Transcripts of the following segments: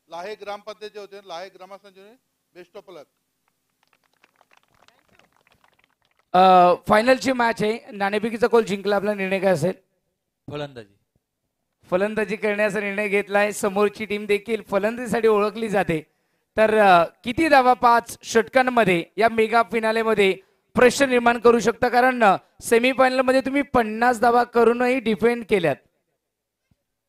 लाहे ग्रामपंचायतचे होते, लाहे ग्रामस्थांचे बेस्ट ऑफ लक. फायनलची मॅच आहे. नाणेफेकीचा कोल जिंकला. आपला निर्णय काय असेल? फलंदाजी करण्याचा निर्णय घेतलाय. समोरची टीम देखील फलंदाजीसाठी ओळखली जाते. तर किती धावा 5 षटकांमध्ये या मेगा फिनालेमध्ये प्रश्न निर्माण करू शकता, कारण सेमीफायनल मध्ये तुम्ही 50 धावा करूनही डिफेंड केल्यात.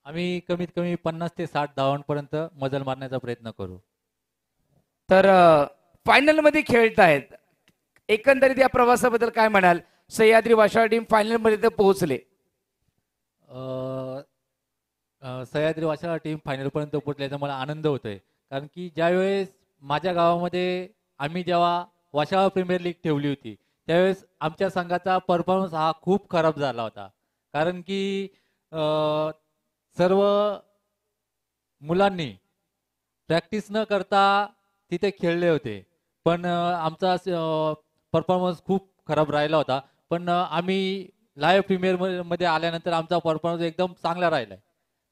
आम्ही कमीत कमी 50 ते 60 धावांपर्यंत मजल मारण्याचा प्रयत्न करू. तर फायनल मध्ये खेळतायत. एकंदरीत या प्रवासाबद्दल काय म्हणाल? सह्याद्री वाशाळा टीम फायनल मध्ये तर पोहोचले. सह्याद्री वाशाळा टीम फायनल पर्यंत पोहोचल्याचा मला आनंद होतोय, कारण की ज्यावेळेस माझ्या गावामध्ये आम्ही जेव्हा वाशाळा प्रीमियर लीग ठेवली होती त्यावेळेस आमच्या संघाचा परफॉर्मन्स हा खूप खराब झाला होता. कारण की सर्व मुलांनी प्रॅक्टिस न करता तिथे खेळले होते, पण आमचा परफॉर्मन्स खूप खराब राहिला होता. पण आम्ही लाईव्ह प्रीमियर मध्ये आल्यानंतर आमचा परफॉर्मन्स एकदम चांगला राहिला.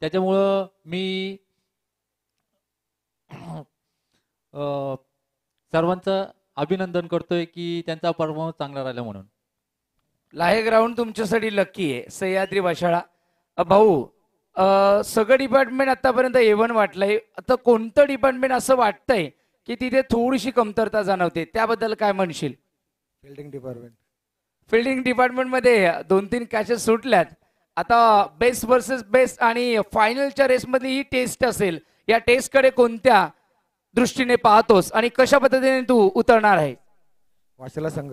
त्याच्यामुळं मी सर्वांचं अभिनंदन करतोय की त्यांचा परफॉर्मन्स चांगला राहिला म्हणून. लाहे ग्राउंड तुमच्यासाठी लकी आहे. सह्याद्री वाशाळा भाऊ, सगळं डिपार्टमेंट आतापर्यंत A1 वाटलंय. आता कोणतं डिपार्टमेंट असं वाटतंय की तिथे थोडीशी कमतरता जाणवते, त्याबद्दल काय म्हणशील? Fielding department. फिल्डिंग डिपार्टमेंट मध्ये 2-3 कॅचेस सुटल्यात. आता बेस्ट वर्सेस बेस्ट आणि फायनलच्या रेसमध्ये ही टेस्ट असेल. या टेस्टकडे कोणत्या दृष्टीने पाहतोस आणि कशा पद्धतीने तू उतरणार आहे? वाशाला संघ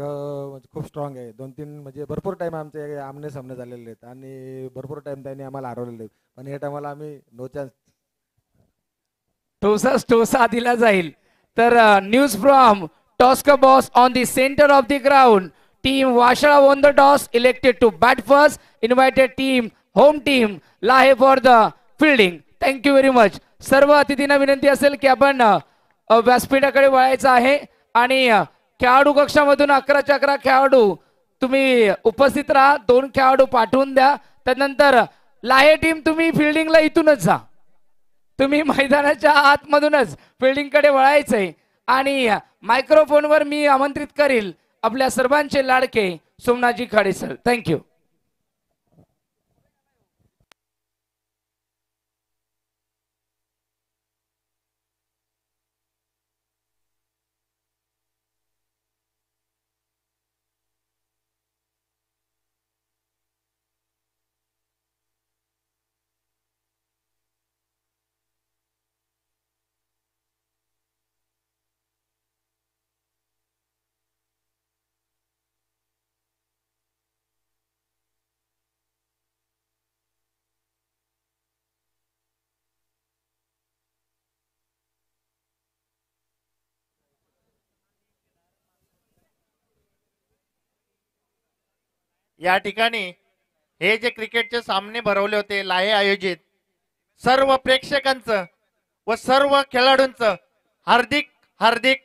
खूप स्ट्रॉंग आहे. 2-3 म्हणजे भरपूर टाइम आमचे आमने सामने झालेले आहेत आणि भरपूर टाइम त्यांनी आम्हाला हरवलेले आहेत, पण या टायमाला आम्ही नो चान्स. टोसा दिला जाईल. तर न्यूज फ्रॉम टॉस्का boss on the centre of the ground. Team Washala won the toss, elected to bat first, invited team home team लाहे for the fielding. Thank you very much. सर्व अतिथींना विनंती असेल की आपण व्यासपीठाकडे वळायचं आहे आणि खेळाडू कक्षामधून 11च्या 11 खेळाडू तुम्ही उपस्थित राहा. 2 खेळाडू पाठवून द्या. त्यानंतर लाहे टीम तुम्ही फिल्डिंगला इथूनच जा. तुम्ही मैदानाच्या आतमधूनच फिल्डिंगकडे वळायचंय आणि मायक्रोफोनवर मी आमंत्रित करील आपल्या सर्वांचे लाडके सोमनाथजी खाडे सर. थँक्यू. या ठिकाणी हे जे क्रिकेटचे सामने भरवले होते लाहे आयोजित, सर्व प्रेक्षकांचं व सर्व खेळाडूंचं हार्दिक हार्दिक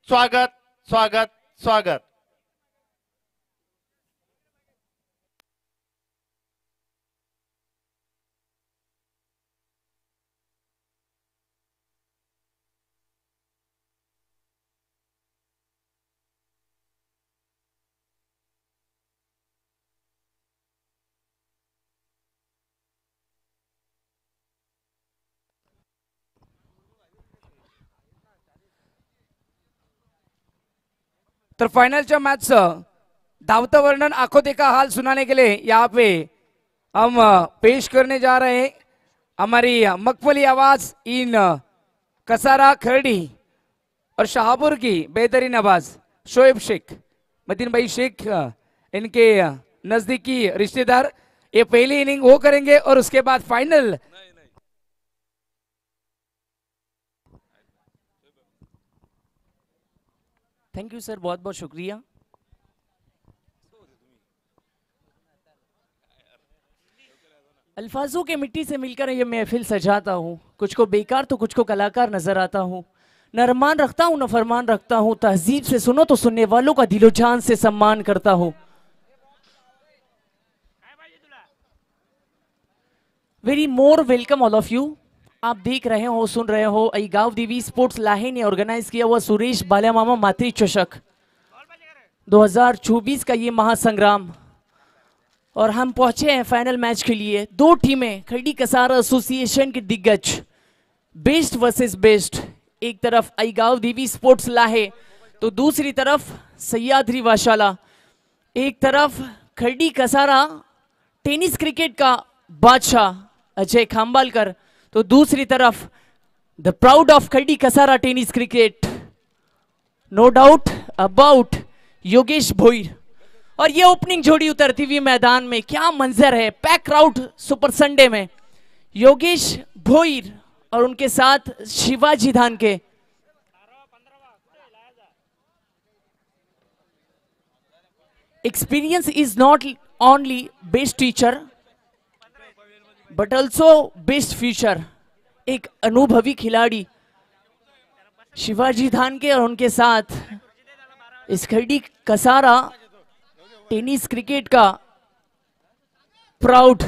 स्वागत स्वागत स्वागत. तर फाइनलच्या मैचचं धावता वर्णन आंखों देखा हाल सुनाने के लिए यहाँ पे हम पेश करने जा रहे हैं हमारी मकबूली आवाज इन कसारा खरडी और शाहपुर की बेहतरीन आवाज शोएब शेख, मदीन भाई शेख, इनके नजदीकी रिश्तेदार. ये पहली इनिंग वो करेंगे और उसके बाद फाइनल. थैंक यू सर, बहुत बहुत शुक्रिया. अल्फाजों के मिट्टी से मिलकर ये महफिल सजाता हूँ, कुछ को बेकार तो कुछ को कलाकार नजर आता हूँ. न अरमान रखता हूँ न फरमान रखता हूँ, तहजीब से सुनो तो सुनने वालों का दिलो जान से सम्मान करता हूँ. Very more welcome all of you आप देख रहे हो सुन रहे हो अईगाव देवी स्पोर्ट्स लाहे ने ऑर्गेनाइज किया हुआ सुरेश बाल्यामामा मातृ चषक 2024 का ये महासंग्राम, और हम पहुंचे हैं फाइनल मैच के लिए। दो टीमें खड़ी कसारा एसोसिएशन के दिग्गज, बेस्ट वर्सेस बेस्ट। एक तरफ अईगाव देवी स्पोर्ट्स लाहे तो दूसरी तरफ सह्याद्री वाशाला। एक तरफ खड़ी कसारा टेनिस क्रिकेट का बादशाह अजय खांबालकर तो दूसरी तरफ the proud of Khardi Kasara tennis cricket, no doubt about Yogesh Bhoir. और ये ओपनिंग जोड़ी उतरती हुई मैदान में, क्या मंजर है, पैक क्राउड सुपर संडे में। योगेश भोईर और उनके साथ शिवाजी धानके। Experience is not only best teacher but also best future. एक अनुभवी खिलाड़ी शिवाजी धानके और उनके साथ इस खड़ी कसारा टेनिस क्रिकेट का प्राउड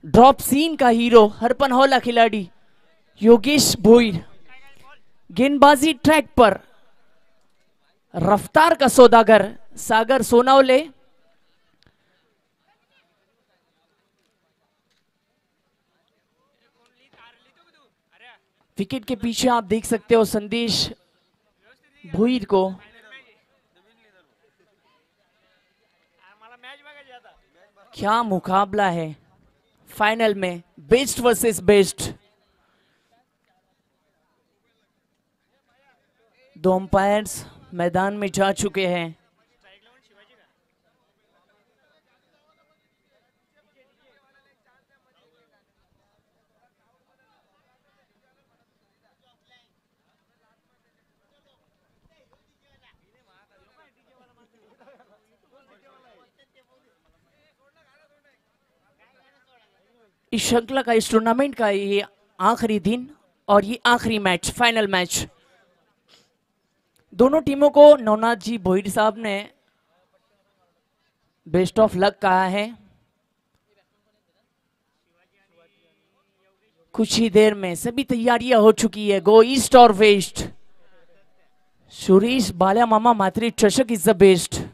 ड्रॉप सीन का हीरो, हरपन हौला खिलाड़ी योगेश भोईर। गेंदबाजी ट्रैक पर रफ्तार का सौदागर सागर सोनावले। विकेट के पीछे आप देख सकते हो संदेश भोईर को। क्या मुकाबला है फाइनल में, बेस्ट वर्सेस बेस्ट। दो अंपायर्स मैदान में जा चुके हैं। इस श्रृंखला का, इस टूर्नामेंट का ये आखिरी दिन और ये आखिरी मैच, फाइनल मैच। दोनों टीमों को नवनाथ जी भोईर साहब ने बेस्ट ऑफ लक कहा है। कुछ ही देर में सभी तैयारियां हो चुकी है। गो ईस्ट और वेस्ट। सुरेश बाल्यामामा मातृ चषक इज द बेस्ट।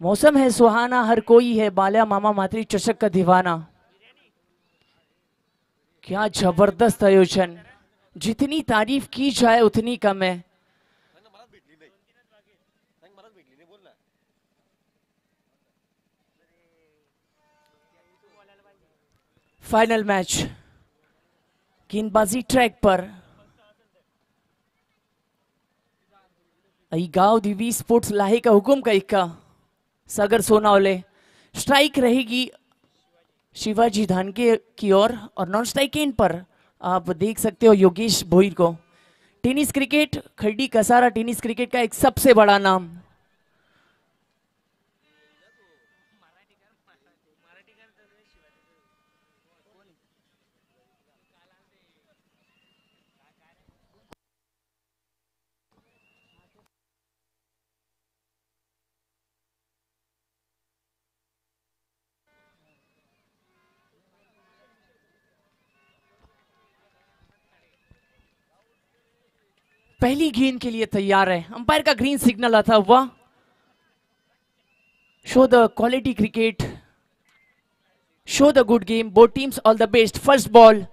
मौसम है सुहाना, हर कोई है बाल्यामामा मातृ चषक का दीवाना। क्या जबरदस्त आयोजन, जितनी तारीफ की जाए उतनी कम है। फाइनल मैच गेंदबाजी ट्रैक पर अईगाव देवी स्पोर्ट्स लाहे का हुकुम का इक्का सागर सोनावले। स्ट्राइक रहेगी शिवाजी धानके की ओर और नॉन स्ट्राइक इन पर आप देख सकते हो योगेश भोईर को। टेनिस क्रिकेट, खड़ी कसारा टेनिस क्रिकेट का एक सबसे बड़ा नाम। पहली गेंद के लिए तैयार है। अंपायर का ग्रीन सिग्नल आता हुआ। Show the quality cricket, show the good game, both teams all the best. First ball.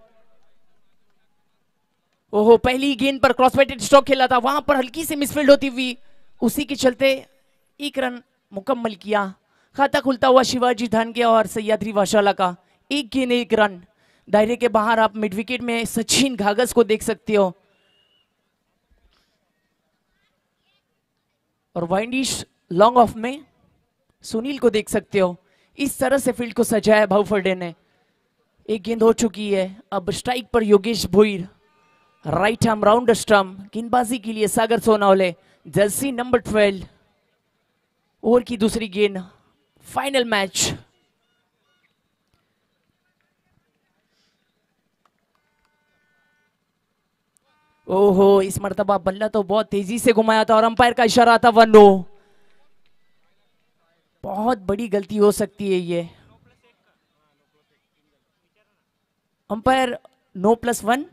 ओहो, पहली गेंद पर क्रॉस बैटेड स्ट्रोक खेला था, वहां पर हल्की सी मिसफील्ड होती हुई, उसी के चलते एक रन मुकम्मल किया। खाता खुलता हुआ शिवाजी धानके और सह्याद्री वाशाला का। एक गेंद एक रन। दायरे के बाहर आप मिड विकेट में सचिन घागस को देख सकते हो और वाइंडिश लॉन्ग ऑफ में सुनील को देख सकते हो। इस तरह से फील्ड को सजाया भाउफर्डे ने। एक गेंद हो चुकी है। अब स्ट्राइक पर Yogesh Bhoir, right arm round stump. गेंदबाजी के लिए सागर सोनावले, जर्सी नंबर 12। ओवर की दूसरी गेंद। Final match. ओहो, इस मर्तबा बल्ला तो बहुत तेजी से घुमाया था और अंपायर का इशारा था 1 नो। बहुत बड़ी गलती हो सकती है ये। अंपायर नो +1,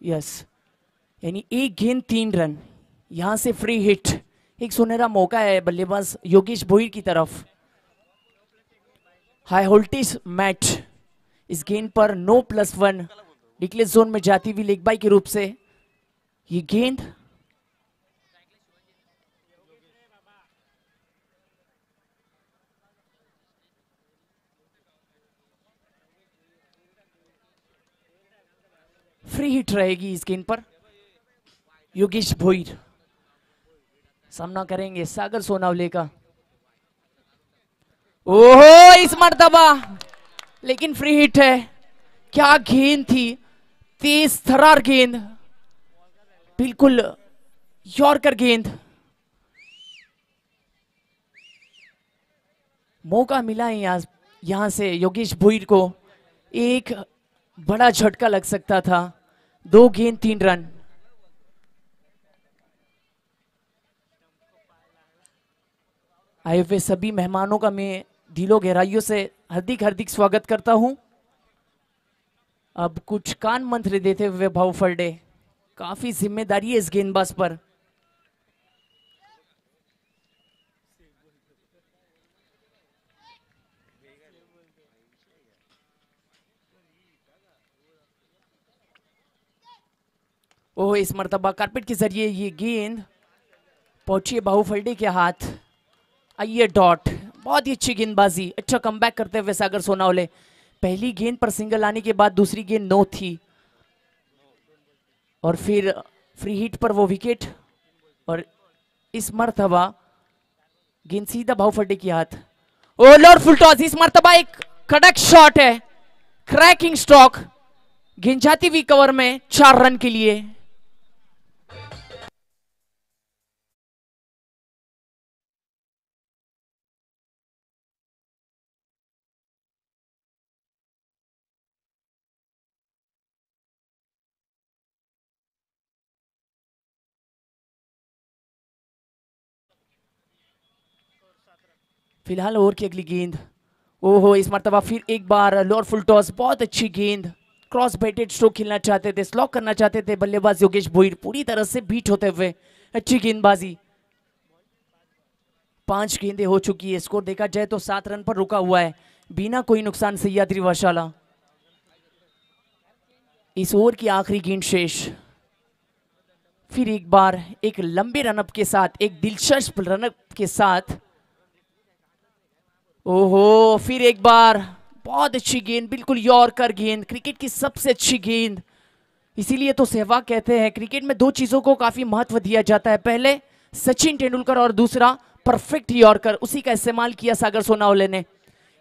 यस, यानी एक गेंद 3 रन। यहां से फ्री हिट, एक सुनहरा मौका है बल्लेबाज योगेश भोईर की तरफ। हाई वोल्टेज मैच, इस गेंद पर नो +1, डिक्लेयर जोन में जाती हुई लेग बाई के रूप से ये गेंद। फ्री हिट रहेगी इस गेंद पर। योगेश भोईर सामना करेंगे सागर सोनावले का। ओहो, इस मर्तबा लेकिन फ्री हिट है। क्या गेंद थी, तेज थरार गेंद, बिल्कुल यॉर्कर गेंद। मौका मिला है यहां से योगेश भोईर को, एक बड़ा झटका लग सकता था। 2 गेंद 3 रन। आए हुए सभी मेहमानों का मैं दिलो गहराइयों से हार्दिक हार्दिक स्वागत करता हूं। अब कुछ कान मंत्र देते हुए भाऊ फर्डे, काफी जिम्मेदारी है इस गेंदबाज पर। ओह, इस मर्तबा कारपेट के जरिए ये गेंद पहुंची भाऊ फर्डे के हाथ। आइए डॉट, बहुत ही अच्छी गेंदबाजी, अच्छा कमबैक करते हुए सागर सोनावले। पहली गेंद पर सिंगल आने के बाद दूसरी गेंद नो थी, और फिर फ्री हिट पर वो विकेट, और इस मर्तबा गेंद सीधा भाऊ फर्डे के हाथ। ओ लॉर्ड फुल टॉस, इस मर्तबा एक कड़क शॉट है, क्रैकिंग स्ट्रोक, गेंद जाती हुई कवर में 4 रन के लिए। फिलहाल ओवर की अगली गेंद। ओहो, इस मर्तबा फिर एक बार लोअर फुल टॉस, बहुत अच्छी गेंद, क्रॉस बैटेड स्ट्रोक खेलना चाहते थे, स्लॉक करना चाहते थे बल्लेबाज योगेश भोईर, पूरी तरह से बीट होते हुए अच्छी गेंदबाजी। 5 गेंदें हो चुकी है, स्कोर देखा जाए तो 7 रन पर रुका हुआ है, बिना कोई नुकसान सह्याद्री वर्षाला। इस ओवर की आखिरी गेंद शेष। फिर एक बार एक लंबे रनअप के साथ, एक दिलचस्प रनअप के साथ। ओहो, फिर एक बार बहुत अच्छी गेंद, बिल्कुल यॉर्कर गेंद, क्रिकेट की सबसे अच्छी गेंद। इसीलिए तो सहवाग कहते हैं क्रिकेट में 2 चीजों को काफी महत्व दिया जाता है, पहले सचिन तेंदुलकर और दूसरा परफेक्ट यॉर्कर। उसी का इस्तेमाल किया सागर सोनावले ने।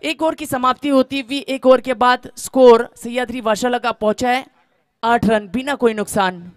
1 ओवर की समाप्ति होती हुई 1 ओवर के बाद स्कोर सह्याद्री वर्षाला का पहुंचा है 8 रन, बिना कोई नुकसान।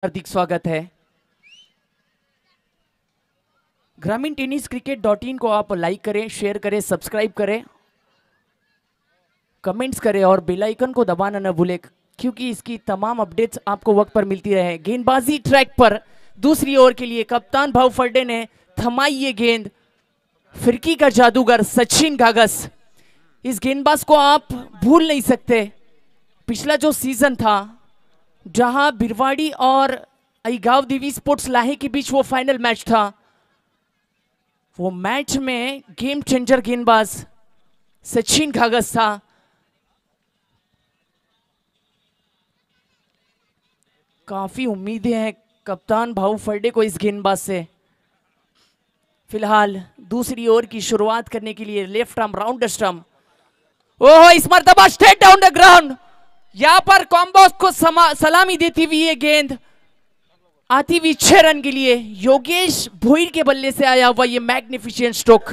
हार्दिक स्वागत है। ग्रामीण टेनिस क्रिकेट.in को आप लाइक करें, शेयर करें, सब्सक्राइब करें, कमेंट्स करें और बेल आइकन को दबाना न भूलें, क्योंकि इसकी तमाम अपडेट्स आपको वक्त पर मिलती रहे। गेंदबाजी ट्रैक पर दूसरी ओवर के लिए कप्तान भाऊ फर्डे ने थमाई ये गेंद। फिरकी का जादूगर सचिन गागस, इस गेंदबाज को आप भूल नहीं सकते। पिछला जो सीजन था, जहां बिरवाड़ी और अईगांव देवी स्पोर्ट्स लाहे के बीच वो फाइनल मैच था, वो मैच में गेम चेंजर गेंदबाज सचिन गागस था। काफी उम्मीदें हैं कप्तान भाऊ फर्डे को इस गेंदबाज से। फिलहाल दूसरी ओवर की शुरुआत करने के लिए लेफ्ट आर्म राउंड स्टंप। ओह, इस मर्तबा स्ट्रेट डाउन द ग्राउंड, यहां पर कॉम्बोस को सलामी देती हुई ये गेंद आती हुई 6 रन के लिए योगेश भोईर के बल्ले से आया हुआ ये मैग्निफिशिएंट स्ट्रोक।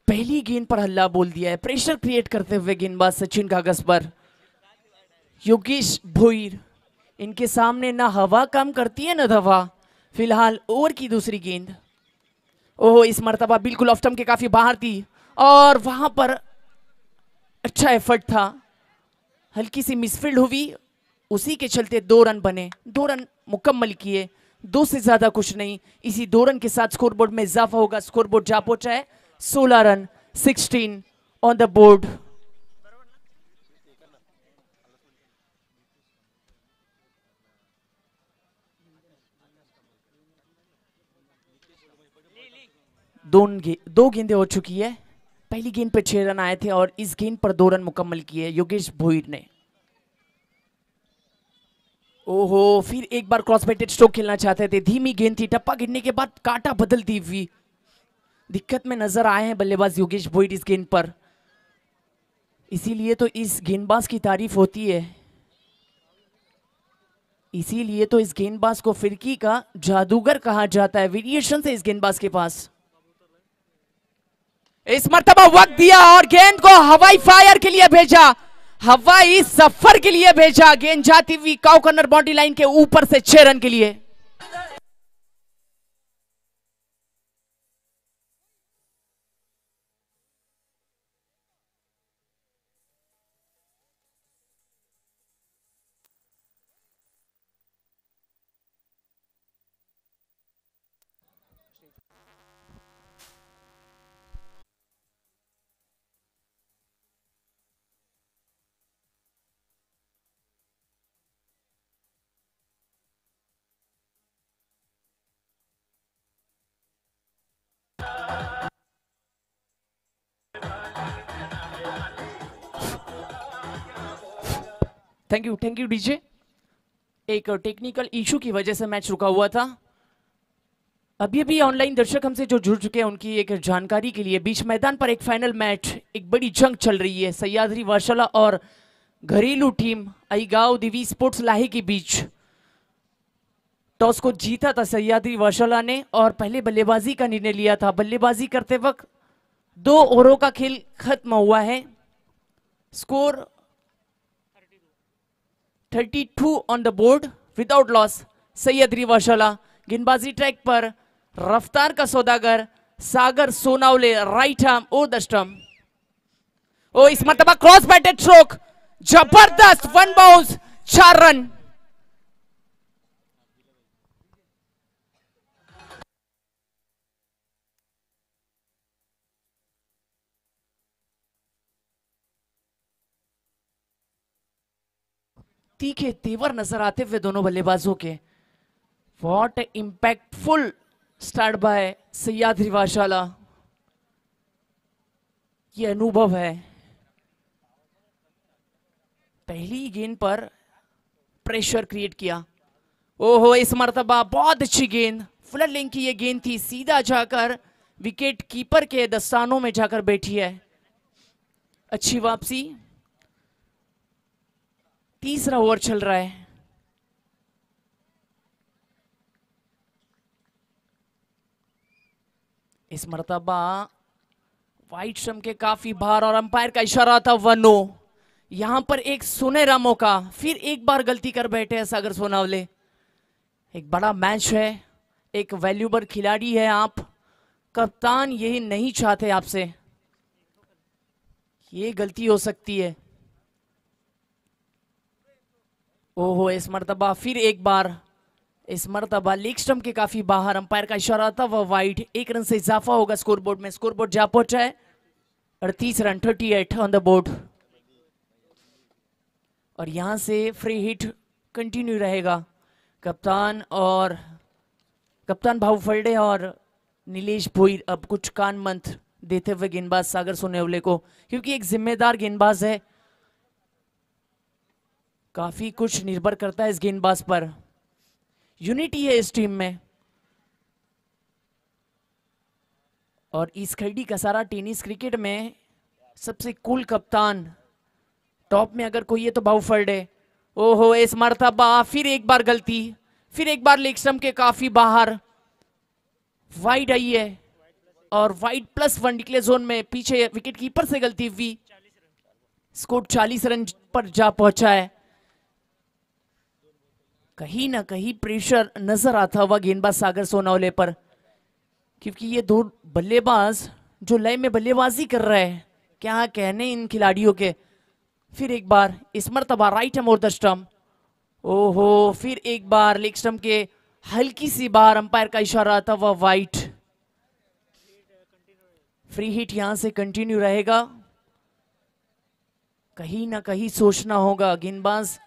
पहली गेंद पर हल्ला बोल दिया है, प्रेशर क्रिएट करते हुए गेंदबाज सचिन कागज पर। योगेश भोईर, इनके सामने ना हवा काम करती है ना दवा। फिलहाल ओवर की दूसरी गेंद, ओहो इस मर्तबा बिल्कुल ऑफ स्टंप के काफी बाहर थी और वहां पर अच्छा एफर्ट था, हल्की सी मिसफील्ड हुई, उसी के चलते 2 रन बने, 2 रन मुकम्मल किए, 2 से ज्यादा कुछ नहीं। इसी 2 रन के साथ स्कोरबोर्ड में इजाफा होगा, स्कोरबोर्ड जा पहुंचा है 16 रन, 16 ऑन द बोर्ड। दो गेंदें हो चुकी है, पहली गेंद पे 6 रन आए थे और इस गेंद पर 2 रन मुकम्मल किए योगेश भोईर ने। ओहो फिर एक बार क्रॉस बैटेड स्ट्रोक खेलना चाहते थे, धीमी गेंद थी, टप्पा गिरने के बाद कांटा बदलती हुई दिक्कत में नजर आए हैं बल्लेबाज योगेश भोईर इस गेंद पर। इसीलिए तो इस गेंदबाज की तारीफ होती है, इसीलिए तो इस गेंदबाज को फिरकी का जादूगर कहा जाता है। वेरिएशन से इस गेंदबाज के पास इस मर्तबा वक्त दिया और गेंद को हवाई फायर के लिए भेजा, हवाई सफर के लिए भेजा। गेंद जाती हुई काउ कॉर्नर बाउंड्री लाइन के ऊपर से 6 रन के लिए। Thank you DJ. एक टेक्निकल इशू की वजह से मैच रुका हुआ था। अभी अभी ऑनलाइन दर्शक हमसे जो जुड़ चुके हैं उनकी एक जानकारी के लिए, बीच मैदान पर एक फाइनल मैच, एक बड़ी जंग चल रही है सह्याद्री वर्षला और घरेलू टीम अईगांव देवी स्पोर्ट्स लाहे के बीच। टॉस को जीता था सह्याद्री वर्षला ने और पहले बल्लेबाजी का निर्णय लिया था। बल्लेबाजी करते वक्त 2 ओवरों का खेल खत्म हुआ है, score 32 on the board without loss. Sahyadri Varshala गेंदबाजी ट्रैक पर, रफ्तार का सौदागर Sagar Sonawale right arm over the stump. ओ इस मर्तबा क्रॉस बैटेड स्ट्रोक, जबरदस्त 1 बाउंस, 4 रन। तीखे तेवर नजर आते हुए दोनों बल्लेबाजों के। What impactful start by Sahyadri Varshala, ये अनुभव है। पहली गेंद पर प्रेशर क्रिएट किया, ओहो इस मर्तबा बहुत अच्छी गेंद, फुलर लेंथ की ये गेंद थी, सीधा जाकर विकेट कीपर के दस्तानों में जाकर बैठी है। अच्छी वापसी, तीसरा ओवर चल रहा है। इस मर्तबा वाइट स्टंप के काफी बाहर और अंपायर का इशारा था 1-0। यहां पर एक सुनहरा मौका, फिर एक बार गलती कर बैठे हैं सागर सोनावले। एक बड़ा मैच है, एक वैल्यूबल खिलाड़ी है आप, कप्तान यही नहीं चाहते आपसे, ये गलती हो सकती है। ओहो इस मर्तबा फिर एक बार, इस मर्तबा लेग स्टंप के काफी बाहर, अंपायर का इशारा था वह वाइड। 1 रन से इजाफा होगा स्कोरबोर्ड में, स्कोरबोर्ड जा पहुंचा है 38 रन, 38 ऑन द बोर्ड। और यहां से फ्री हिट कंटिन्यू रहेगा। कप्तान भाऊ फल्डे और नीलेश भोईर अब कुछ कान मंत्र देते हुए गेंदबाज सागर सोनावले को, क्योंकि एक जिम्मेदार गेंदबाज है, काफी कुछ निर्भर करता है इस गेंदबाज पर। यूनिटी है इस टीम में। और इस खड़ी कसारा टेनिस क्रिकेट में सबसे कूल कप्तान टॉप में अगर कोई है तो बाउफर्ड है। ओहो, इस मर्तबा फिर एक बार गलती, फिर एक बार लेग स्टंप के काफी बाहर, वाइड आई है और वाइड +1 निकले जोन में। पीछे विकेट कीपर से गलती हुई, स्कोर 40 रन पर जा पहुंचा है। कहीं ना कहीं प्रेशर नजर आता हुआ गेंदबाज सागर सोनावले पर, क्योंकि ये दो बल्लेबाज जो लय में बल्लेबाजी कर रहे हैं, क्या कहने इन खिलाड़ियों के। फिर एक बार इस मर्तबा right ham over the stump. ओहो, फिर एक बार लेग स्टंप के हल्की सी बार, अंपायर का इशारा था वह वाइट। फ्री हिट यहां से कंटिन्यू रहेगा। कहीं ना कहीं सोचना होगा गेंदबाज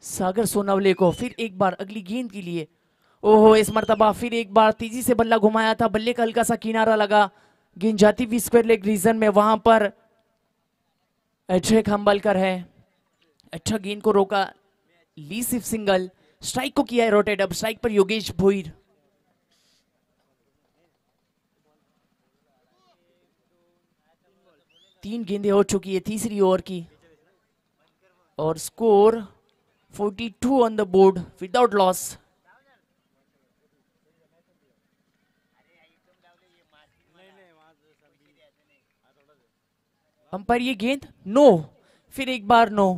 सागर सोनावले को। फिर एक बार अगली गेंद के लिए। ओहो, इस मर्तबा फिर एक बार तेजी से बल्ला घुमाया था, बल्ले का हल्का सा किनारा लगा, गेंद जाती हुई स्क्वायर लेग रीजन में। वहां पर अजय खंबलकर है, अच्छा गेंद को रोका, ली सिर्फ सिंगल, स्ट्राइक को किया है रोटेट। अब स्ट्राइक पर योगेश भोईर। तीन गेंदें हो चुकी है तीसरी ओवर की और score 42 on the board without loss. Umpire ये गेंद नो, फिर एक बार नो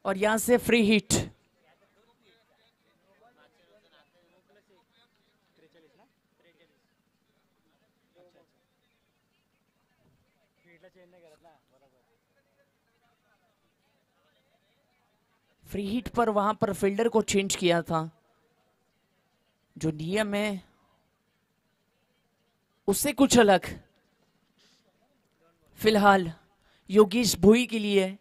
और यहां से फ्री हिट। फ्री हिट पर वहां पर फील्डर को चेंज किया था, जो नियम है उससे कुछ अलग। फिलहाल योगेश भोई के लिए।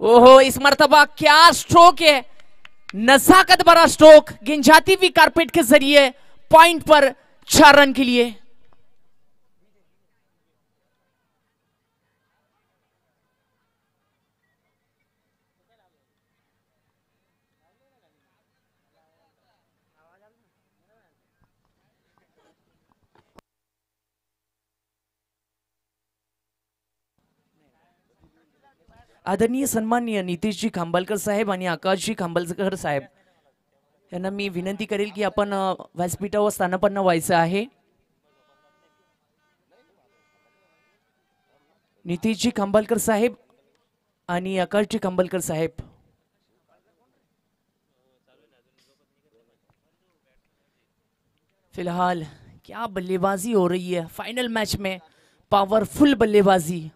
ओहो, इस मर्तबा क्या स्ट्रोक है, नजाकत भरा स्ट्रोक, गेंद जाती हुई कारपेट के जरिए पॉइंट पर 4 रन के लिए। आदरणीय सन्माननीय नितीशजी खांबलकर साहेब आणि आकाशजी खांबलकर साहेब यांना मी विनंती करेल की आपण व्यासपीठावर स्थानापन्न व्हायचं आहे। नितीशजी खांबलकर साहेब आणि आकाशजी खांबलकर साहेब। फिलहाल क्या बल्लेबाजी हो रही है फाइनल मैच में, पावरफुल बल्लेबाजी।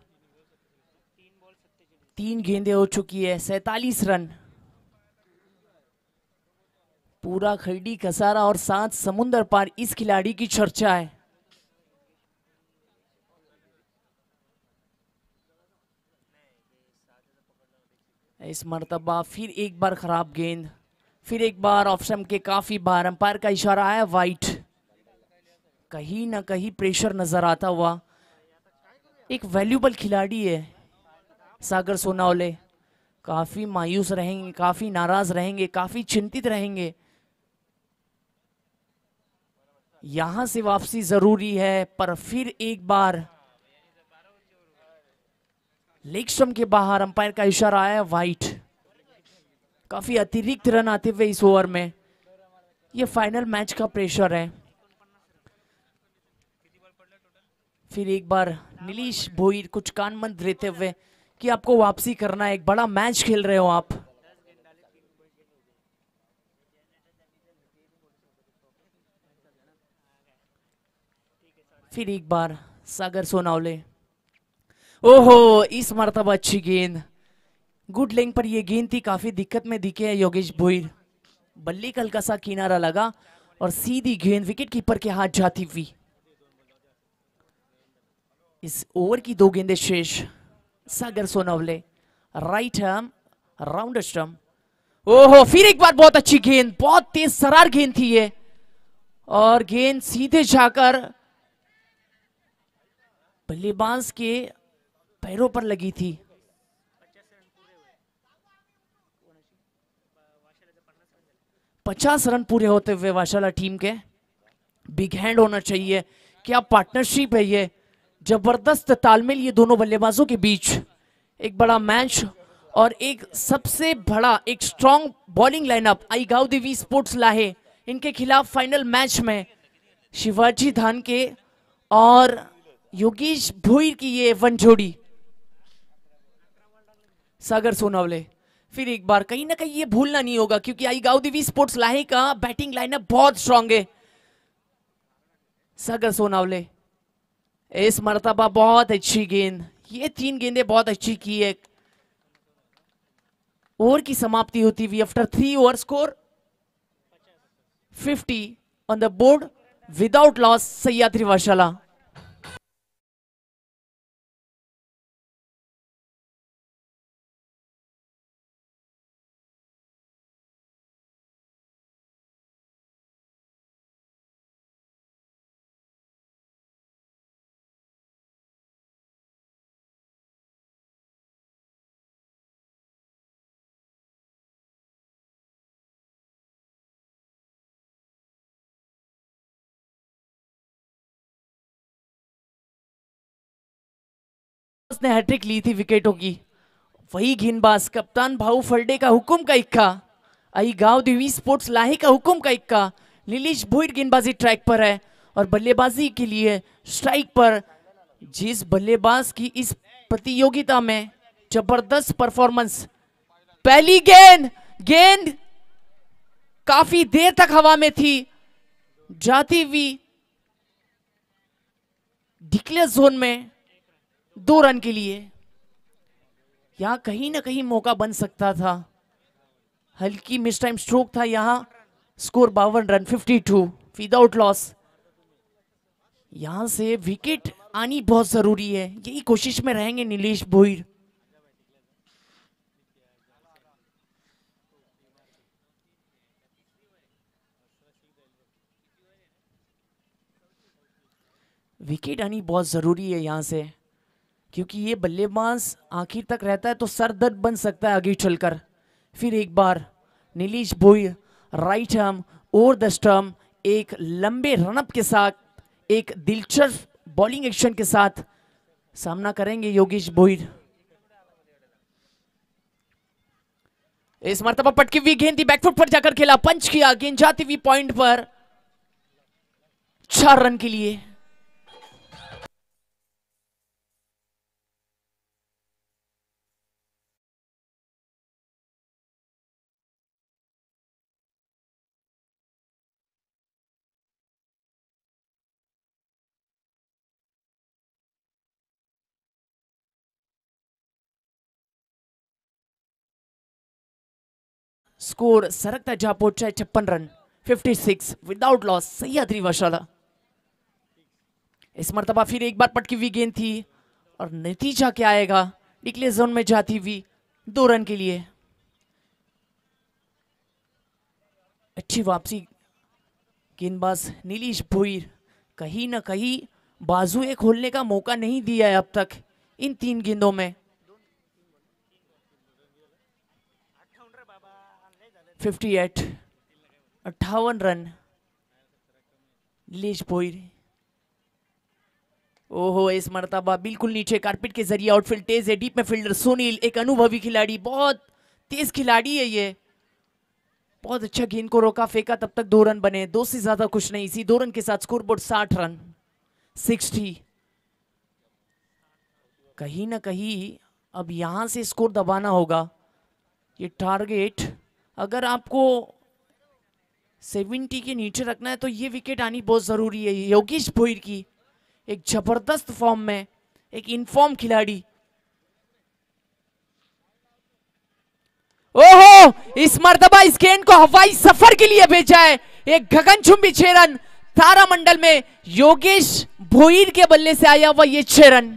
3 गेंदें हो चुकी है, 47 रन। पूरा खड़ी कसारा और 7 समुंदर पार इस खिलाड़ी की चर्चा है। इस मर्तबा फिर एक बार खराब गेंद, फिर एक बार ऑफ स्टंप के काफी बार, अंपायर का इशारा आया वाइट। कहीं ना कहीं प्रेशर नजर आता हुआ। एक वैल्यूबल खिलाड़ी है सागर सोनावले, काफी मायूस रहेंगे, काफी नाराज रहेंगे, काफी चिंतित रहेंगे। यहां से वापसी जरूरी है, पर फिर एक बार लेग स्टंप के बाहर, अंपायर का इशारा आया वाइट। काफी अतिरिक्त रन आते हुए इस ओवर में। ये फाइनल मैच का प्रेशर है। फिर एक बार नीलीश भोईर कुछ कान मंद रहते हुए कि आपको वापसी करना है, एक बड़ा मैच खेल रहे हो आप। फिर एक बार सागर सोनावले। ओहो, इस मर्तबा अच्छी गेंद, गुड लेंथ पर यह गेंद थी, काफी दिक्कत में दिखे है योगेश भोईर। बल्ले का हल्का सा किनारा लगा और सीधी गेंद विकेट कीपर के हाथ जाती हुई। इस ओवर की 2 गेंदें शेष। सागर सोनावले राइट हैम राउंड स्टंप। ओहो, फिर एक बार बहुत अच्छी गेंद, बहुत तेज सरार गेंद थी ये, और गेंद सीधे जाकर बल्लेबाज के पैरों पर लगी थी। 50 रन पूरे होते हुए वाशाला टीम के। बिग हैंड होना चाहिए। क्या पार्टनरशिप है ये, जबरदस्त तालमेल ये दोनों बल्लेबाजों के बीच। एक बड़ा मैच और एक सबसे बड़ा एक स्ट्रॉन्ग बॉलिंग लाइनअप आईगाव देवी स्पोर्ट्स लाहे इनके खिलाफ फाइनल मैच में शिवाजी धानके और योगेश भोईर की ये वन जोड़ी। सागर सोनावले फिर एक बार, कहीं ना कहीं ये भूलना नहीं होगा क्योंकि आईगाव देवी स्पोर्ट्स लाहे का बैटिंग लाइनअप बहुत स्ट्रांग है। सागर सोनावले इस मर्तबा बहुत अच्छी गेंद, ये 3 गेंदें बहुत अच्छी की है। ओवर की समाप्ति होती हुई after 3 over, score 50 on the board without loss Sahyadri Washala. ने हैट्रिक ली थी विकेटों की। वही गेंदबाज कप्तान भाऊ फलडे का हुक्म का इक्का, आईगाव देवी स्पोर्ट्स लाहे का हुक्म का इक्का। नीलेश भोईर गेंदबाजी ट्रैक पर है और बल्लेबाजी के लिए स्ट्राइक पर जिस बल्लेबाज की इस प्रतियोगिता में जबरदस्त परफॉर्मेंस। पहली गेंद काफी देर तक हवा में थी, जाती हुई डिक्लेयर जोन में 2 रन के लिए। यहां कहीं ना कहीं मौका बन सकता था, हल्की मिस टाइम स्ट्रोक था। यहां स्कोर 52 रन 52 विदाउट लॉस। यहां से विकेट आनी बहुत जरूरी है, यही कोशिश में रहेंगे नीलेश भोईर। विकेट आनी बहुत जरूरी है यहां से, क्योंकि ये बल्लेबाज आखिर तक रहता है तो सर दर्द बन सकता है आगे चलकर। फिर एक बार Nilesh Bhoir right arm over the stump, एक लंबे रनअप के साथ, एक दिलचस्प बॉलिंग एक्शन के साथ सामना करेंगे योगेश भोईर। इस मर्तबा पटकी हुई गेंद थी, बैकफुट पर जाकर खेला, पंच किया, गेंद जाती हुई पॉइंट पर 4 रन के लिए। स्कोर सरकता जा पहुंचा है 56 रन 56 विदाउट लॉस सह्याद्री वाशाला। इस मर्तबा फिर एक बार पटकी हुई गेंद थी और नतीजा क्या आएगा, डिक्लेयर जोन में जाती हुई 2 रन के लिए। अच्छी वापसी गेंदबाज नीलेश भोईर, कहीं ना कहीं बाजुए खोलने का मौका नहीं दिया है अब तक इन 3 गेंदों में। 58 58 रन नीलेश भोईर। ओहो, इस मर्तबा बिल्कुल नीचे कारपेट के जरिए आउटफील्ड तेज है, डीप में फील्डर सुनील, एक अनुभवी खिलाड़ी, बहुत तेज खिलाड़ी है ये, बहुत अच्छा गेंद को रोका, फेंका, तब तक 2 रन बने, 2 से ज्यादा कुछ नहीं। इसी 2 रन के साथ स्कोरबोर्ड 60 रन 60। कहीं ना कहीं अब यहां से स्कोर दबाना होगा। ये टारगेट अगर आपको 70 के नीचे रखना है तो ये विकेट आनी बहुत जरूरी है। योगेश भोईर की एक जबरदस्त फॉर्म में एक इनफॉर्म खिलाड़ी। ओहो, इस मर्तबा इस गेंद को हवाई सफर के लिए भेजा है, एक गगनचुंबी 6 रन तारामंडल में योगेश भोईर के बल्ले से आया हुआ ये 6 रन।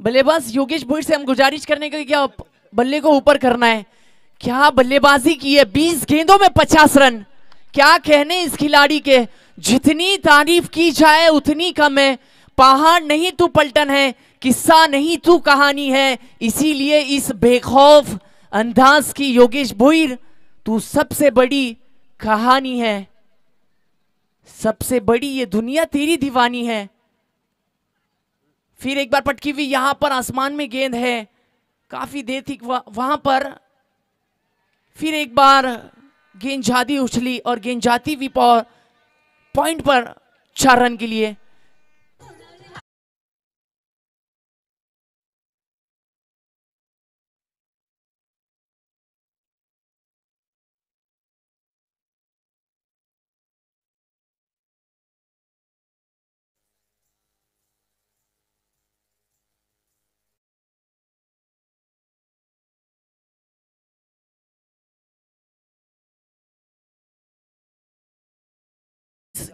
बल्लेबाज योगेश भोईर से हम गुजारिश करने का क्या बल्ले को ऊपर करना है। क्या बल्लेबाजी की है, 20 गेंदों में 50 रन। क्या कहने इस खिलाड़ी के, जितनी तारीफ की जाए उतनी कम है। पहाड़ नहीं तू पलटन है, किस्सा नहीं तू कहानी है, इसीलिए इस बेखौफ अंदाज की योगेश भोईर तू सबसे बड़ी कहानी है, सबसे बड़ी ये दुनिया तेरी दीवानी है। फिर एक बार पटकी हुई, यहां पर आसमान में गेंद है, काफी देर थी वहां पर। फिर एक बार गेंद जाती उछली और गेंद जाती हुई पॉइंट पर 4 रन के लिए।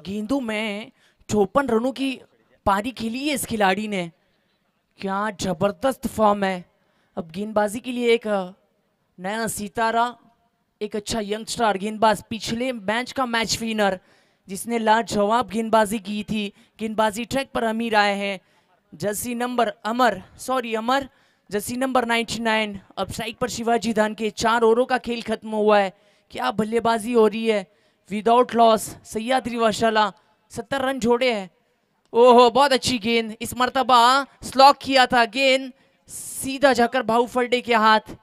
गेंदों में 54 रनों की पारी खेली है इस खिलाड़ी ने। क्या जबरदस्त फॉर्म है। अब गेंदबाजी के लिए एक नया सितारा, एक अच्छा यंगस्टर गेंदबाज, पिछले मैच का मैच विनर जिसने लाजवाब गेंदबाजी की थी। गेंदबाजी ट्रैक पर अमीर आए हैं। जर्सी नंबर अमर जर्सी नंबर 99। अब स्ट्राइक पर शिवाजी धान के। 4 ओवरों का खेल खत्म हुआ है। क्या बल्लेबाजी हो रही है। विदाउट लॉस सह्याद्री वाशाला 70 रन जोड़े हैं। ओहो, बहुत अच्छी गेंद। इस मर्तबा स्लॉक किया था, गेंद सीधा जाकर भाऊ फर्डे के हाथ।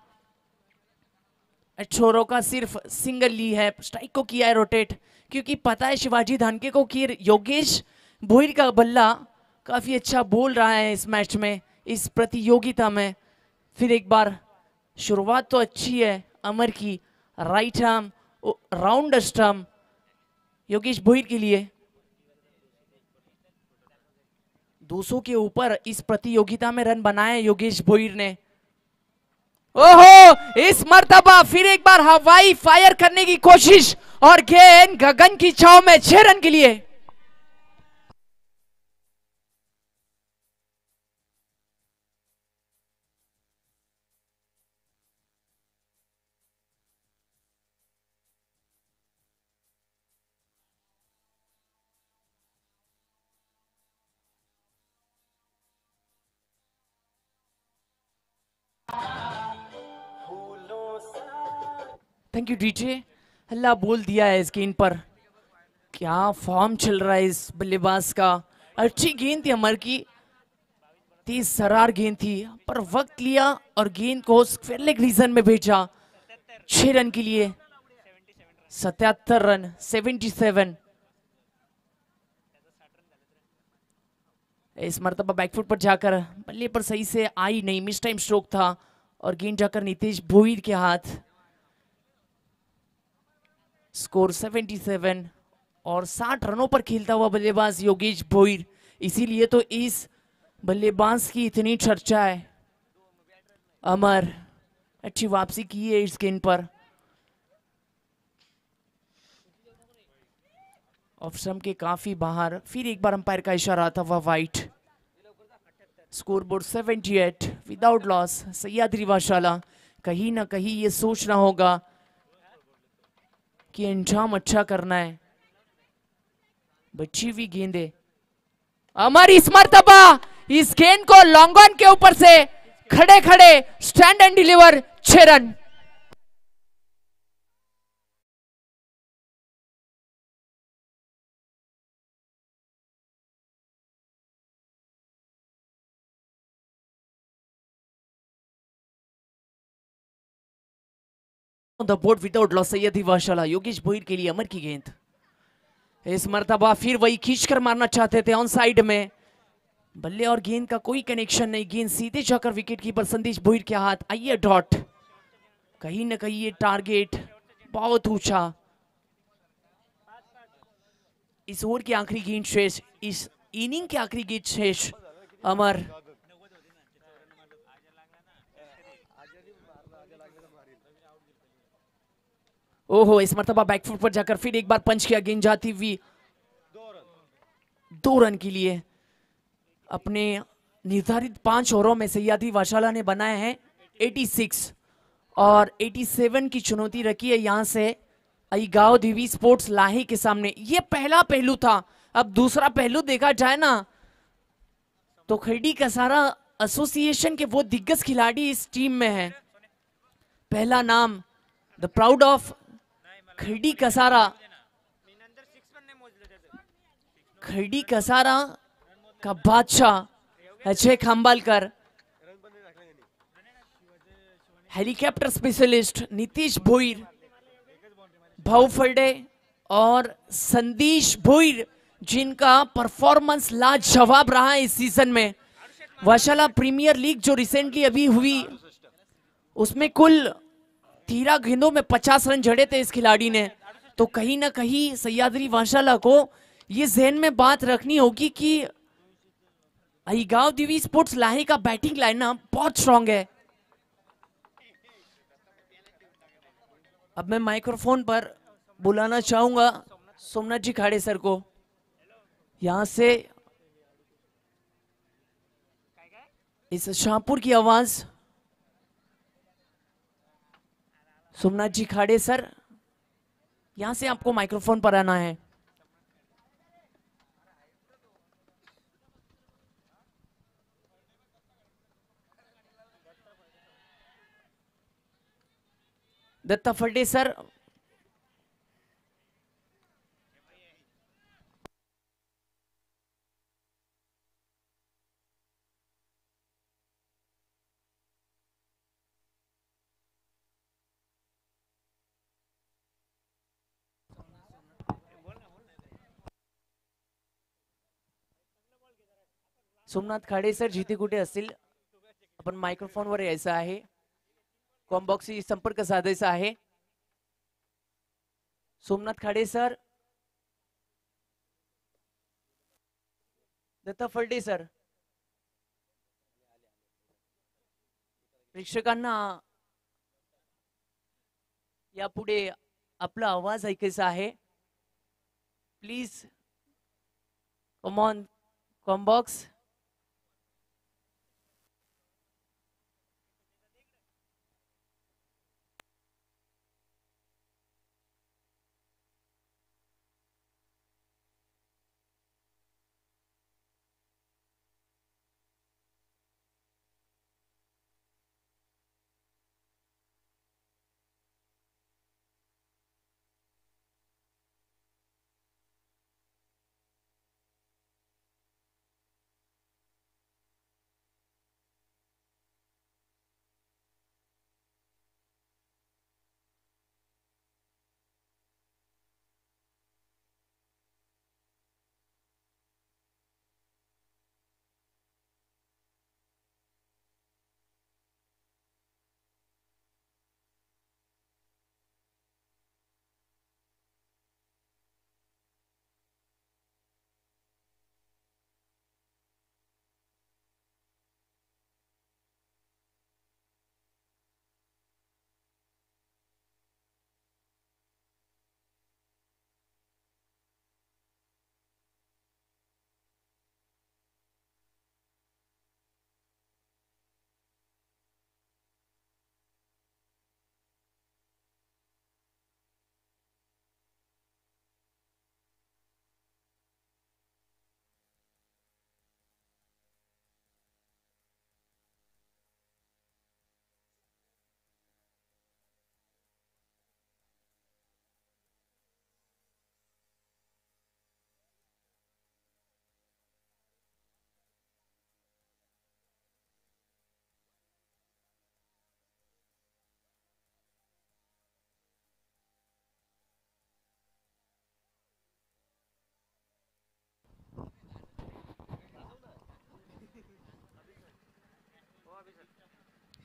छोरों का सिर्फ सिंगल ली है, स्ट्राइक को किया है रोटेट, क्योंकि पता है शिवाजी धानके को कि योगेश भोईर का बल्ला काफी अच्छा बोल रहा है इस मैच में, इस प्रतियोगिता में। फिर एक बार शुरुआत तो अच्छी है अमर की, right arm round stump Yogesh Bhoir के लिए। 200 के ऊपर इस प्रतियोगिता में रन बनाए योगेश भोईर ने। ओहो, इस मर्तबा फिर एक बार हवाई फायर करने की कोशिश और गेंद गगन की छाव में 6 रन के लिए। Thank you DJ. हल्ला बोल दिया है इस गेंद पर। क्या फॉर्म चल रहा है इस बल्लेबाज का। अच्छी गेंद थी अमर की, तेज सरार गेंद थी, पर वक्त लिया और गेंद को स्क्वायर लेग रीजन में भेजा। 6 रन के लिए 77 रन 77। इस मर्तबा बैकफुट पर जाकर बल्ले पर सही से आई नहीं, मिस टाइम स्ट्रोक था और गेंद जाकर नितेश भोईर के हाथ। स्कोर 77 और 60 रनों पर खेलता हुआ बल्लेबाज योगेश भोईर, इसीलिए तो इस बल्लेबाज की इतनी चर्चा है। अमर अच्छी वापसी की है इस गेंद पर। ऑफ स्टंप के काफी बाहर। फिर एक बार अंपायर का इशारा था, वह wide. Score board 78 without loss. Sahyadri Washala कहीं ना कहीं ये सोचना होगा कि अंजाम अच्छा करना है। बची हुई गेंदे अमर इस मर्तबा इस गेंद को लॉन्ग ऑन के ऊपर से खड़े खड़े stand and deliver 6 run. The board without loss Sahyadri Washala Yogesh Bhoir के लिए अमर की गेंद। इस मर्तबा फिर वही खींचकर मारना चाहते थे ऑन साइड में। बल्ले और गेंद का कोई कनेक्शन नहीं, गेंद सीधे जाकर विकेट कीपर संदेश भोईर के हाथ। आइए डॉट, कहीं ना कहीं ये टारगेट बहुत ऊंचा। इस ओवर की आखिरी गेंद शेष, इस इनिंग की आखिरी गेंद शेष। अमर ओहो, इस मर्तबा बैकफुट पर जाकर फिर एक बार पंच किया, गेंद जाती हुई 2 रन के लिए। अपने निर्धारित 5 ओवरों में सह्याद्री वाशाला ने बनाए हैं 86 और 87 की चुनौती रखी है यहाँ से अईगांव देवी स्पोर्ट्स लाही के सामने। ये पहला पहलू था, अब दूसरा पहलू देखा जाए ना तो खिरडी कसारा एसोसिएशन के वो दिग्गज खिलाड़ी इस टीम में हैं। पहला नाम the proud of Khirdi Kasara, Khirdi Kasara का बादशाह अजय खांबालकर, हेलीकॉप्टर स्पेशलिस्ट नीतीश भोईर, भाऊ फर्डे और संदेश भोईर जिनका परफॉर्मेंस लाजवाब रहा है इस सीजन में। वाशाला प्रीमियर लीग जो रिसेंटली अभी हुई उसमें कुल 13 गेंदों में 50 रन जड़े थे इस खिलाड़ी ने। तो कहीं ना कहीं सह्याद्री वाशाला को ये जहन में बात रखनी होगी कि अईगांव देवी स्पोर्ट्स लाही का बैटिंग लाइनअप बहुत स्ट्रांग है। अब मैं माइक्रोफोन पर बुलाना चाहूंगा सोमनाथ जी खाड़े सर को। यहां से इस शाहपुर की आवाज सोमनाथ जी खाड़े सर, यहां से आपको माइक्रोफोन पर आना है। दत्ता फर्डे सर, सोमनाथ खाडे सर जिथे कुठे असतील आपण मायक्रोफोनवर यायचं आहे, कॉम्बॉक्सशी संपर्क साधायचा आहे। सोमनाथ खाडे सर, दत्ता फर्डे सर, प्रेक्षकांना यापुढे आपला आवाज ऐकायचा आहे। Please come on combox.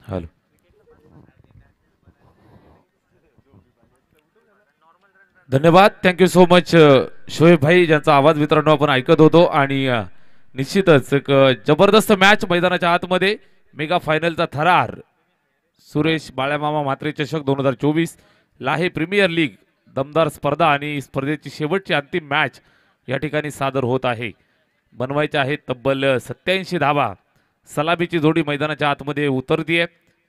Hello, धन्यवाद, थँक्यू सो मच शोएब भाई, ज्यांचा आवाज मित्रांनो आपण ऐकत होतो। आणि निश्चितच एक जबरदस्त मॅच मैदानाच्या आतमध्ये मेगा फायनलचा थरार सुरेश बाळ्यामामा म्हात्रे चषक 2024 लाहे प्रीमियर लीग दमदार स्पर्धा आणि स्पर्धेची शेवटची अंतिम मॅच या ठिकाणी सादर होत आहे। बनवायच्या आहेत तब्बल 87 धावा. सलामीची जोडी मैदानाच्या आतमध्ये उतरतीये.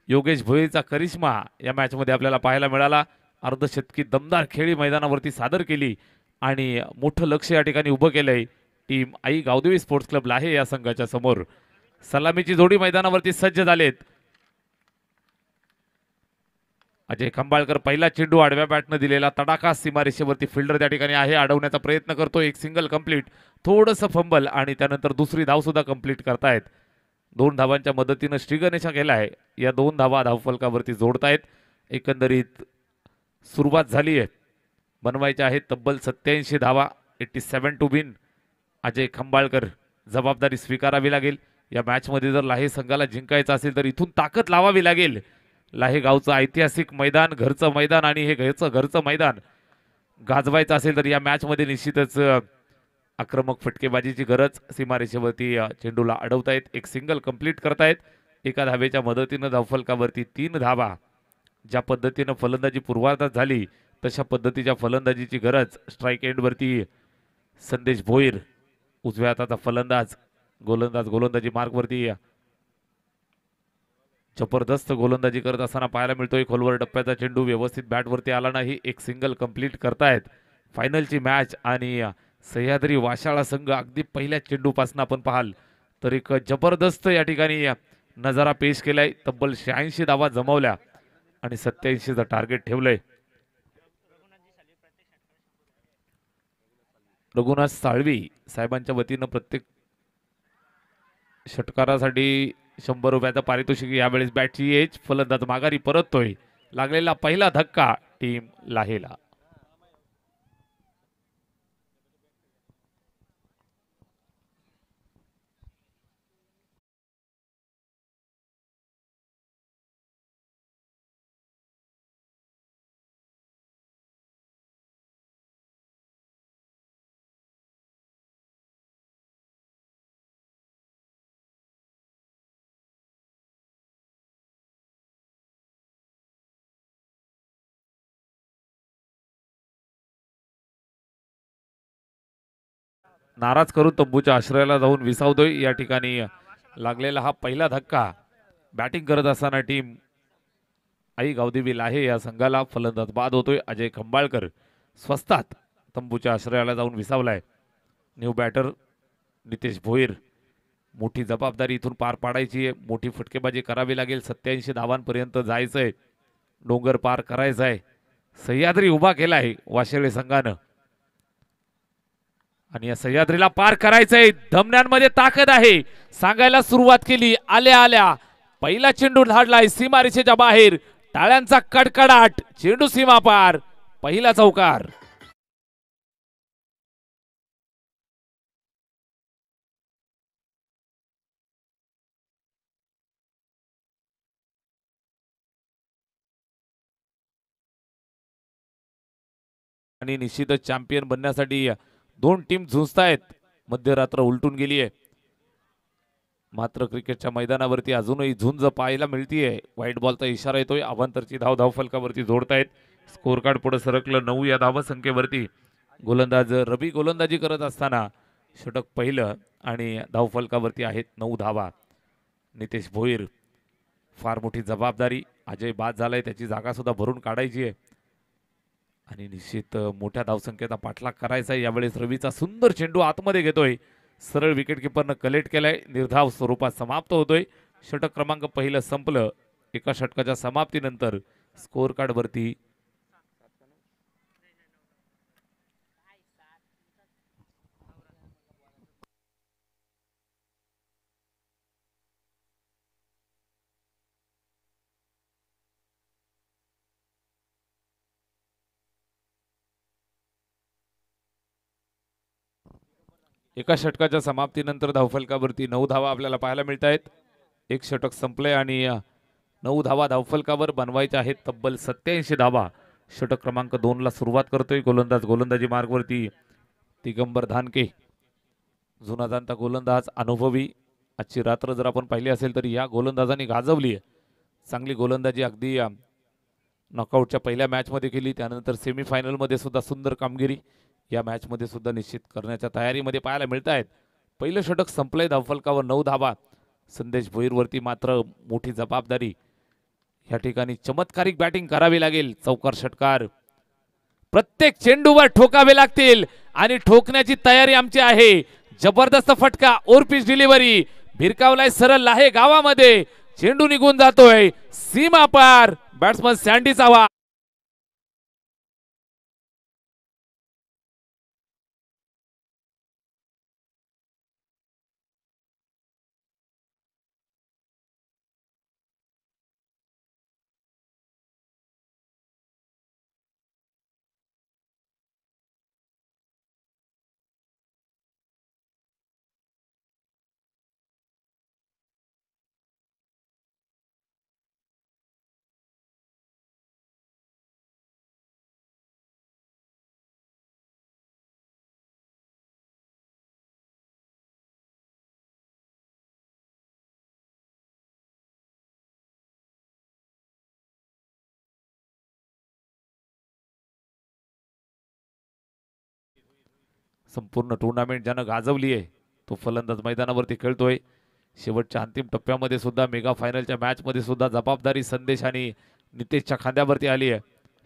योगेश भोईरचा करिश्मा या मॅचमध्ये आपल्याला पाहायला मिळाला. अर्धशतकी दमदार खेळी मैदानावरती सादर केली आणि मोठं लक्ष या ठिकाणी उभं केलंय टीम आई गावदेवी स्पोर्ट्स क्लब लाहे या संघाच्या समोर. सलामीची जोडी मैदानावरती सज्ज झालेत. अजय खंबाळकर पहिला चेंडू आडव्या बॅटनं दिलेला तडाखा सीमारेषेवरती फिल्डर त्या ठिकाणी आहे, अडवण्याचा प्रयत्न करतो. एक सिंगल कंप्लीट, थोडंसं फंबल आणि त्यानंतर दुसरी धाव सुद्धा कंप्लीट करतायत. 2 धावांच्या मदतीनं श्रीगणेशा केलाय. या 2 धावा धावफलकावरती जोडतायत. एकंदरीत सुरुवात झाली आहे. बनवायच्या आहेत तब्बल 87 धावा. 87 टू विन. अजय खंबाळकर जबाबदारी स्वीकारावी लागेल. या मॅचमध्ये जर लाहे संघाला जिंकायचं असेल तर इथून ताकद लावावी लागेल. लाहे गावचं ऐतिहासिक मैदान, घरचं मैदान आणि हे घरचं मैदान गाजवायचं असेल तर या मॅचमध्ये निश्चितच आक्रमक फटकेबाजीची गरज. सीमारेषेवरती चेंडूला अडवतायत. एक सिंगल कंप्लीट करतायत. एका धावेच्या मदतीनं धावफलकावरती 3 धावा. ज्या पद्धतीनं फलंदाजी पूर्वार्धात झाली तशा पद्धतीच्या फलंदाजीची गरज. स्ट्राईक एंडवरती संदेश भोईर उजव्या हाताचा फलंदाज. गोलंदाजी मार्गवरती जबरदस्त गोलंदाजी करत असताना पाहायला मिळतोय. खोलवर टप्प्याचा चेंडू व्यवस्थित बॅटवरती आला नाही. एक सिंगल कंप्लीट करतायत. फायनलची मॅच आणि सह्याद्री वाशाळा संघ अगदी पहिल्या चेंडूपासून आपण पाहाल तर एक जबरदस्त या ठिकाणी नजारा पेश केलाय. तब्बल 86 धावा जमवल्या आणि 87चं टार्गेट ठेवलंय. रघुनाथ साळवी साहेबांच्या वतीनं प्रत्येक षटकारासाठी 100 रुपयाचं पारितोषिक. यावेळेस बॅटची एज. फलंदाज माघारी परततोय. लागलेला पहिला धक्का टीम लाहेला. नाराज करून तंबूच्या आश्रयाला जाऊन विसावतोय. या ठिकाणी लागलेला हा पहिला धक्का. बॅटिंग करत असताना टीम आई गावदेवी लाहे या संघाला फलंदाज बाद होतोय. अजय खंबाळकर स्वस्तात तंबूच्या आश्रयाला जाऊन विसावलाय. New batter Nitesh Bhoir. मोठी जबाबदारी इथून पार पाडायची आहे. मोठी फटकेबाजी करावी लागेल. 87 धावांपर्यंत जायचंय. डोंगर पार करायचंय. सह्याद्री उभा केलाय वाशेळे संघानं आणि या सह्याद्रीला पार करायचंय. धमन्यांमध्ये ताकद आहे. सांगायला सुरुवात केली. आल्या आल्या पहिला चेंडू धाडलाय सीमारेषेच्या बाहेर. टाळ्यांचा कडकडाट. चेंडू सीमा पार. पहिला चौकार. आणि निश्चितच चॅम्पियन बनण्यासाठी 2 टीम झुंजतायत. मध्यरात्र उलटून गेली आहे मात्र क्रिकेटच्या मैदानावरती अजूनही झुंज पाहायला मिळतीये. व्हाईट बॉलचा इशारा येतोय. अवांतरची धाव धावफलकावरती जोडतायत. स्कोर कार्ड पुढे सरकलं 9 या धावसंख्येवरती. गोलंदाज रवी गोलंदाजी करत असताना षटक पहिलं आणि धावफलकावरती आहेत 9 धावा. नितेश भोईर फार मोठी जबाबदारी. अजय बाद झालाय. त्याची जागा सुद्धा भरून काढायची आहे आणि निश्चित मोठ्या धावसंख्येचा पाठलाग करायचा आहे. यावेळेस रवीचा सुंदर चेंडू आतमध्ये घेतोय. सरळ विकेट किपरनं कलेक्ट केलाय. निर्धाव स्वरूपात समाप्त होतोय. षटक क्रमांक पहिलं संपलं. एका षटकाच्या समाप्तीनंतर स्कोर कार्ड वरती एका षटकाच्या समाप्तीनंतर धावफलकावरती 9 धावा आपल्याला पाहायला मिळत आहेत. एक षटक संपले आणि 9 धावा धावफलकावर बनवायच्या आहेत तब्बल 87 धावा. षटक क्रमांक 2 ला सुरुवात करतोय गोलंदाजी मार्गवरती दिगंबर धानके. जुना जाणता गोलंदाज, अनुभवी. आजची रात्र जर आपण पाहिली असेल तर या गोलंदाजांनी गाजवली आहे. चांगली गोलंदाजी अगदी नॉकआउटच्या पहिल्या मॅचमध्ये केली. त्यानंतर सेमीफायनलमध्ये सुद्धा सुंदर कामगिरी या मॅचमध्ये सुद्धा निश्चित करण्याच्या तयारीमध्ये पाहायला मिळत आहेत. पहिलं षटक संपलंय, धावफलकावर 9 धावा. संदेश भोईरवरती मात्र मोठी जबाबदारी. या ठिकाणी चमत्कारिक बॅटिंग करावी लागेल. चौकार षटकार प्रत्येक चेंडूवर ठोकावे लागतील आणि ठोकण्याची तयारी आमची आहे. जबरदस्त फटका, ओरपिच डिलिव्हरी, भिरकावलाय सरळ लाहे गावामध्ये, चेंडू निघून जातोय सीमा पार. बॅट्समन सँडीचा वा संपूर्ण टुर्नामेंट ज्यानं गाजवली आहे तो फलंदाज मैदानावरती खेळतोय. शेवटच्या अंतिम टप्प्यामध्ये सुद्धा मेगा फायनलच्या मॅच मध्ये सुद्धा जबाबदारी संदेश आणि नितेशच्या खांद्यावरती आली आहे.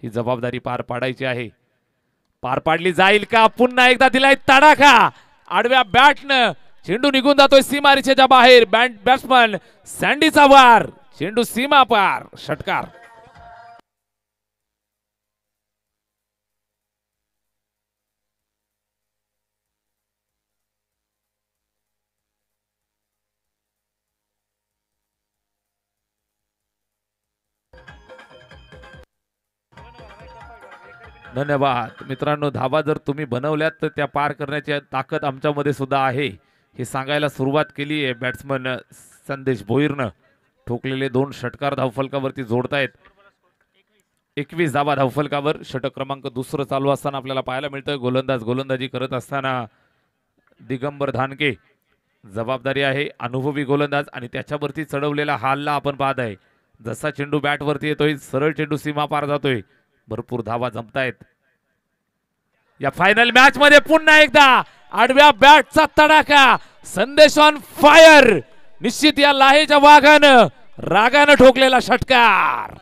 ही जबाबदारी पार पाडायची आहे. पार पाडली जाईल का? पुन्हा एकदा दिलाय तडाखा, आडव्या बॅटनं चेंडू निघून जातोय सीमारेषेच्या बाहेर. बॅट्समन सँडीचा वार, चेंडू सीमा पार, षटकार. धन्यवाद मित्रांनो. धावा जर तुम्ही बनवल्यात तर त्या पार करण्याची ताकद आमच्यामध्ये सुद्धा आहे हे सांगायला सुरुवात केली आहे. बॅट्समन संदेश भोईरनं ठोकलेले 2 षटकार धावफलकावरती जोडतायत. 21 धावा धावफलकावर. षटक क्रमांक 2 चालू असताना आपल्याला पाहायला मिळतं गोलंदाजी करत असताना दिगंबर धानके. जबाबदारी आहे, अनुभवी गोलंदाज आणि त्याच्यावरती चढवलेला हल्ला आपण पाहत आहे. जसा चेंडू बॅटवरती येतोय सरळ चेंडू सीमा पार जातोय. भरपूर धावा जमतायत. या फायनल मॅच मध्ये पुन्हा एकदा आडव्या बॅटचा तडाखा, संदेश ऑन फायर. निश्चित या लाहेच्या वाघानं रागानं ठोकलेला षटकार.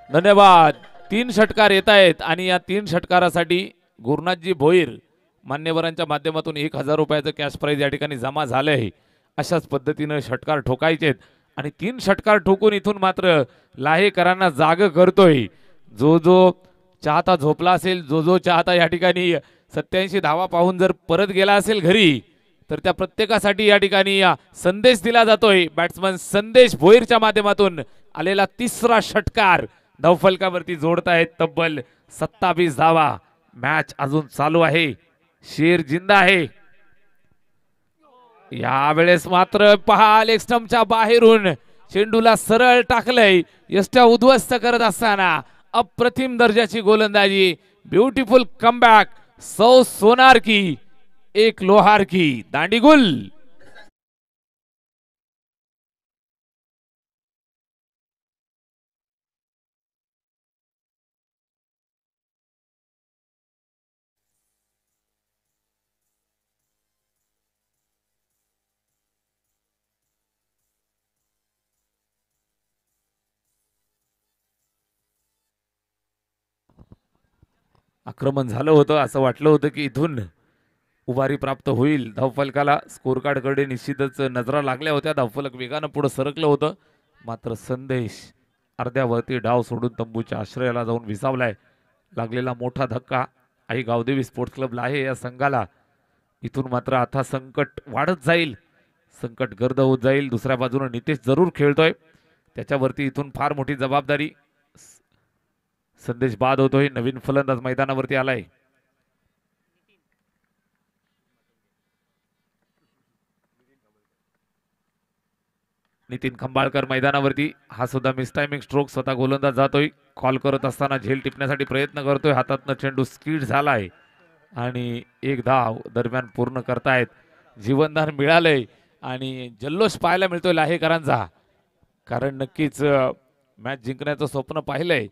धन्यवाद. 3 षटकार येत आहेत आणि या 3 षटकारासाठी गुरुनाथजी भोईर मान्यवरांच्या माध्यमातून 1000 रुपयाचं कॅश प्राइज या ठिकाणी जमा झालं आहे. अशाच पद्धतीनं षटकार ठोकायचे आणि 3 षटकार ठोकून इथून मात्र लाहेकरांना जाग करतोय. जो चाहता झोपला असेल, जो चाहता या ठिकाणी 87 धावा पाहून जर परत गेला असेल घरी, तर त्या प्रत्येकासाठी या ठिकाणी संदेश दिला जातोय. बॅट्समन संदेश भोईरच्या माध्यमातून आलेला 3रा षटकार धावफलकावरती जोडतायत. तब्बल 27 धावा. मॅच अजून चालू आहे, शेर जिंदा आहे. यावेळेस मात्र पहा लेग स्टंपच्या बाहेरून चेंडूला सरळ टाकलंय. यष्ट्या उद्ध्वस्त करत असताना अप्रतिम दर्जाची गोलंदाजी, ब्युटिफुल कमबॅक. 100 सोनार की 1 लोहार की, दांडीगुल. आक्रमण झालं होतं, असं वाटलं होतं की इथून उभारी प्राप्त होईल. धावफलकाला स्कोर कार्डकडे निश्चितच नजरा लागल्या होत्या. धावफलक वेगानं पुढे सरकलं होतं, मात्र संदेश अर्ध्यावरती डाव सोडून तंबूच्या आश्रयाला जाऊन विसावलाय. लागलेला मोठा धक्का आई गावदेवी स्पोर्ट्स क्लब आहे या संघाला. इथून मात्र आता संकट वाढत जाईल, संकट गर्द होत जाईल. दुसऱ्या बाजूने नितेश जरूर खेळतोय, त्याच्यावरती इथून फार मोठी जबाबदारी. संदेश बाद होतोय. नवीन फलंदाज मैदानावरती आलाय. नितीन खंबाळकर मैदानावरती. हा सुद्धा मिस टायमिंग स्ट्रोक. स्वतः गोलंदाज जातोय, कॉल करत असताना झेल टिपण्यासाठी प्रयत्न करतोय. हातातनं चेंडू स्किड झालाय आणि 1 धाव दरम्यान पूर्ण करतायत. जीवनदान मिळालंय आणि जल्लोष पाहायला मिळतोय लाहेकरांचा, कारण नक्कीच मॅच जिंकण्याचं स्वप्न पाहिलंय.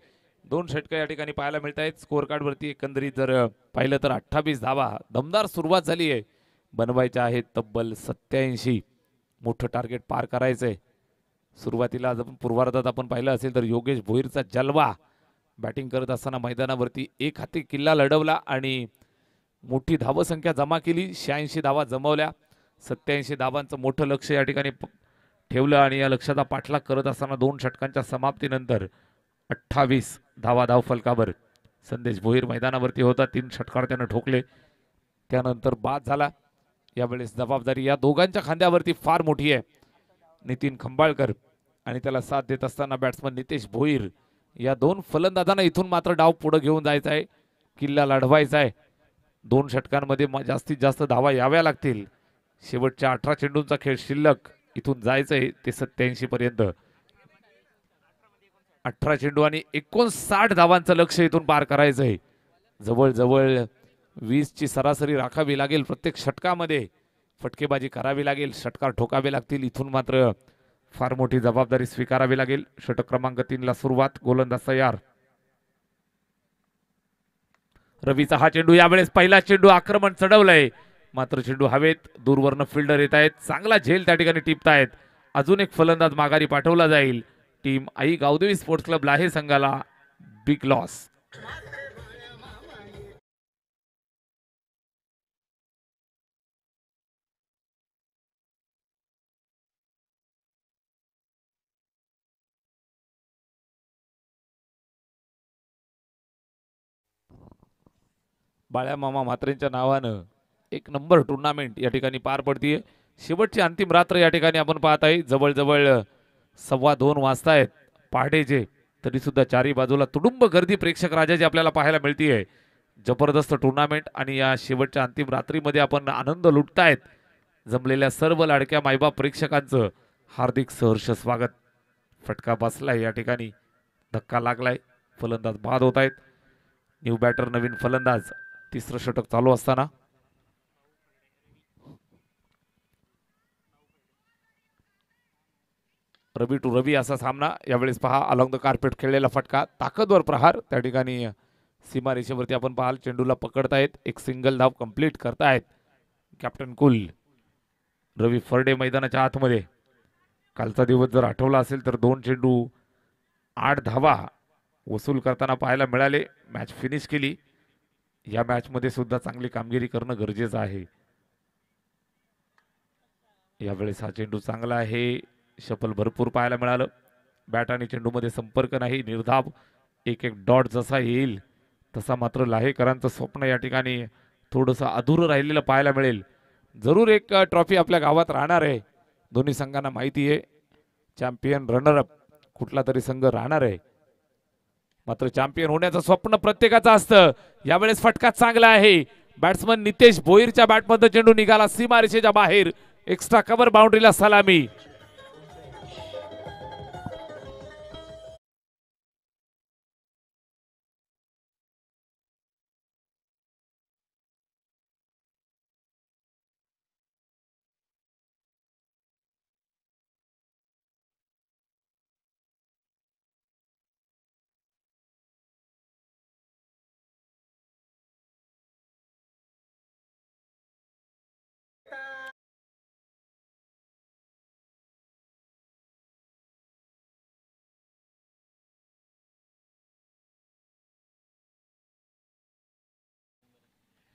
2 षटकं या ठिकाणी पाहायला मिळत आहेत. स्कोअर कार्ड वरती एकंदरीत जर पाहिलं तर 28 धावा. दमदार सुरुवात झाली आहे. बनवायच्या आहेत तब्बल 87. मोठं टार्गेट पार करायचंय. सुरुवातीला आज आपण पूर्वार्धात आपण पाहिलं असेल तर योगेश भोईरचा जलवा बॅटिंग करत असताना मैदानावरती एक हाती किल्ला लढवला आणि मोठी धावसंख्या जमा केली. 86 धावा जमवल्या. 87 धावांचं मोठं लक्ष या ठिकाणी ठेवलं आणि या लक्ष्याचा पाठलाग करत असताना 2 षटकांच्या समाप्तीनंतर 28 धावा धाव फलकावर संदेश भोईर मैदानावरती होता. 3 षटकार त्यानं ठोकले, त्यानंतर बाद झाला. यावेळेस जबाबदारी या दोघांच्या खांद्यावरती फार मोठी आहे. नितीन खंबाळकर आणि त्याला साथ देत असताना बॅट्समन नितेश भोईर या 2 फलंदाजांना इथून मात्र डाव पुढे घेऊन जायचा आहे. किल्ला लढवायचा आहे. 2 षटकांमध्ये जास्तीत जास्त धावा याव्या लागतील. शेवटच्या 18 चेंडूंचा खेळ शिल्लक. इथून जायचंय ते 87 पर्यंत. 18 चेंडू आणि 59 धावांचं लक्ष इथून पार करायचंय. जवळजवळ 20 ची सरासरी राखावी लागेल. प्रत्येक षटकामध्ये फटकेबाजी करावी लागेल. षटकार ठोकावे लागतील. इथून मात्र फार मोठी जबाबदारी स्वीकारावी लागेल. षटक क्रमांक 3 ला सुरुवात. गोलंदाज तयार. रवीचा हा चेंडू, यावेळेस पहिला चेंडू आक्रमण चढवलंय, मात्र चेंडू हवेत. दूरवरनं फिल्डर येत आहेत. चांगला झेल त्या ठिकाणी टिपतायत. अजून एक फलंदाज माघारी पाठवला जाईल. टीम आई गावदेवी स्पोर्ट्स क्लब लाहे संघाला बिग लॉस. बाळ्या मामा म्हात्रेंच्या नावानं 1 नंबर टुर्नामेंट या ठिकाणी पार पडतीये. शेवटची अंतिम रात्र या ठिकाणी आपण पाहत आहे. जवळजवळ 2:15 वाजतायत पहाटेचे, तरी सुद्धा चारी बाजूला तुडुंब गर्दी प्रेक्षक राजाची आपल्याला पाहायला मिळतीये. जबरदस्त टुर्नामेंट आणि या शेवटच्या अंतिम रात्रीमध्ये आपण आनंद लुटतायत. जमलेल्या सर्व लाडक्या मायबाप प्रेक्षकांचं हार्दिक सहर्ष स्वागत. फटका बसलाय या ठिकाणी, धक्का लागलाय, फलंदाज बाद होत आहेत. न्यू बॅटर नवीन फलंदाज. 3रं षटक चालू असताना रवी टू रवी असा सामना. यावेळेस पहा अलॉंग द कार्पेट खेळलेला फटका, ताकदवर प्रहार. त्या ठिकाणी सीमा रेषेवरती आपण पाहाल चेंडूला पकडतायत. एक सिंगल धाव कंप्लीट करतायत कॅप्टन कुल. रवी फरडे मैदानाच्या आतमध्ये. कालचा दिवस जर आठवला असेल तर 2 चेंडू 8 धावा वसूल करताना पाहायला मिळाले. मॅच फिनिश केली. या मॅच मध्ये सुद्धा चांगली कामगिरी करणं गरजेचं आहे. यावेळेस हा चेंडू चांगला आहे. शफल भरपूर पाहायला मिळालं. बॅट आणि चेंडू मध्ये संपर्क नाही, निर्धाव. एक डॉट जसा येईल तसा मात्र लाहेकरांचं स्वप्न या ठिकाणी थोडंसं अधुरं राहिलेलं पाहायला मिळेल. जरूर एक ट्रॉफी आपल्या गावात राहणार आहे. दोन्ही संघांना माहिती आहे चॅम्पियन रनरअप कुठला तरी संघ राहणार आहे, मात्र चॅम्पियन होण्याचं स्वप्न प्रत्येकाचं असतं. यावेळेस फटका चांगला आहे. बॅट्समन नितेश भोईरच्या बॅटमध्ये चेंडू निघाला सीमारेषेच्या बाहेर. एक्स्ट्रा कव्हर बाउंड्रीला सलामी.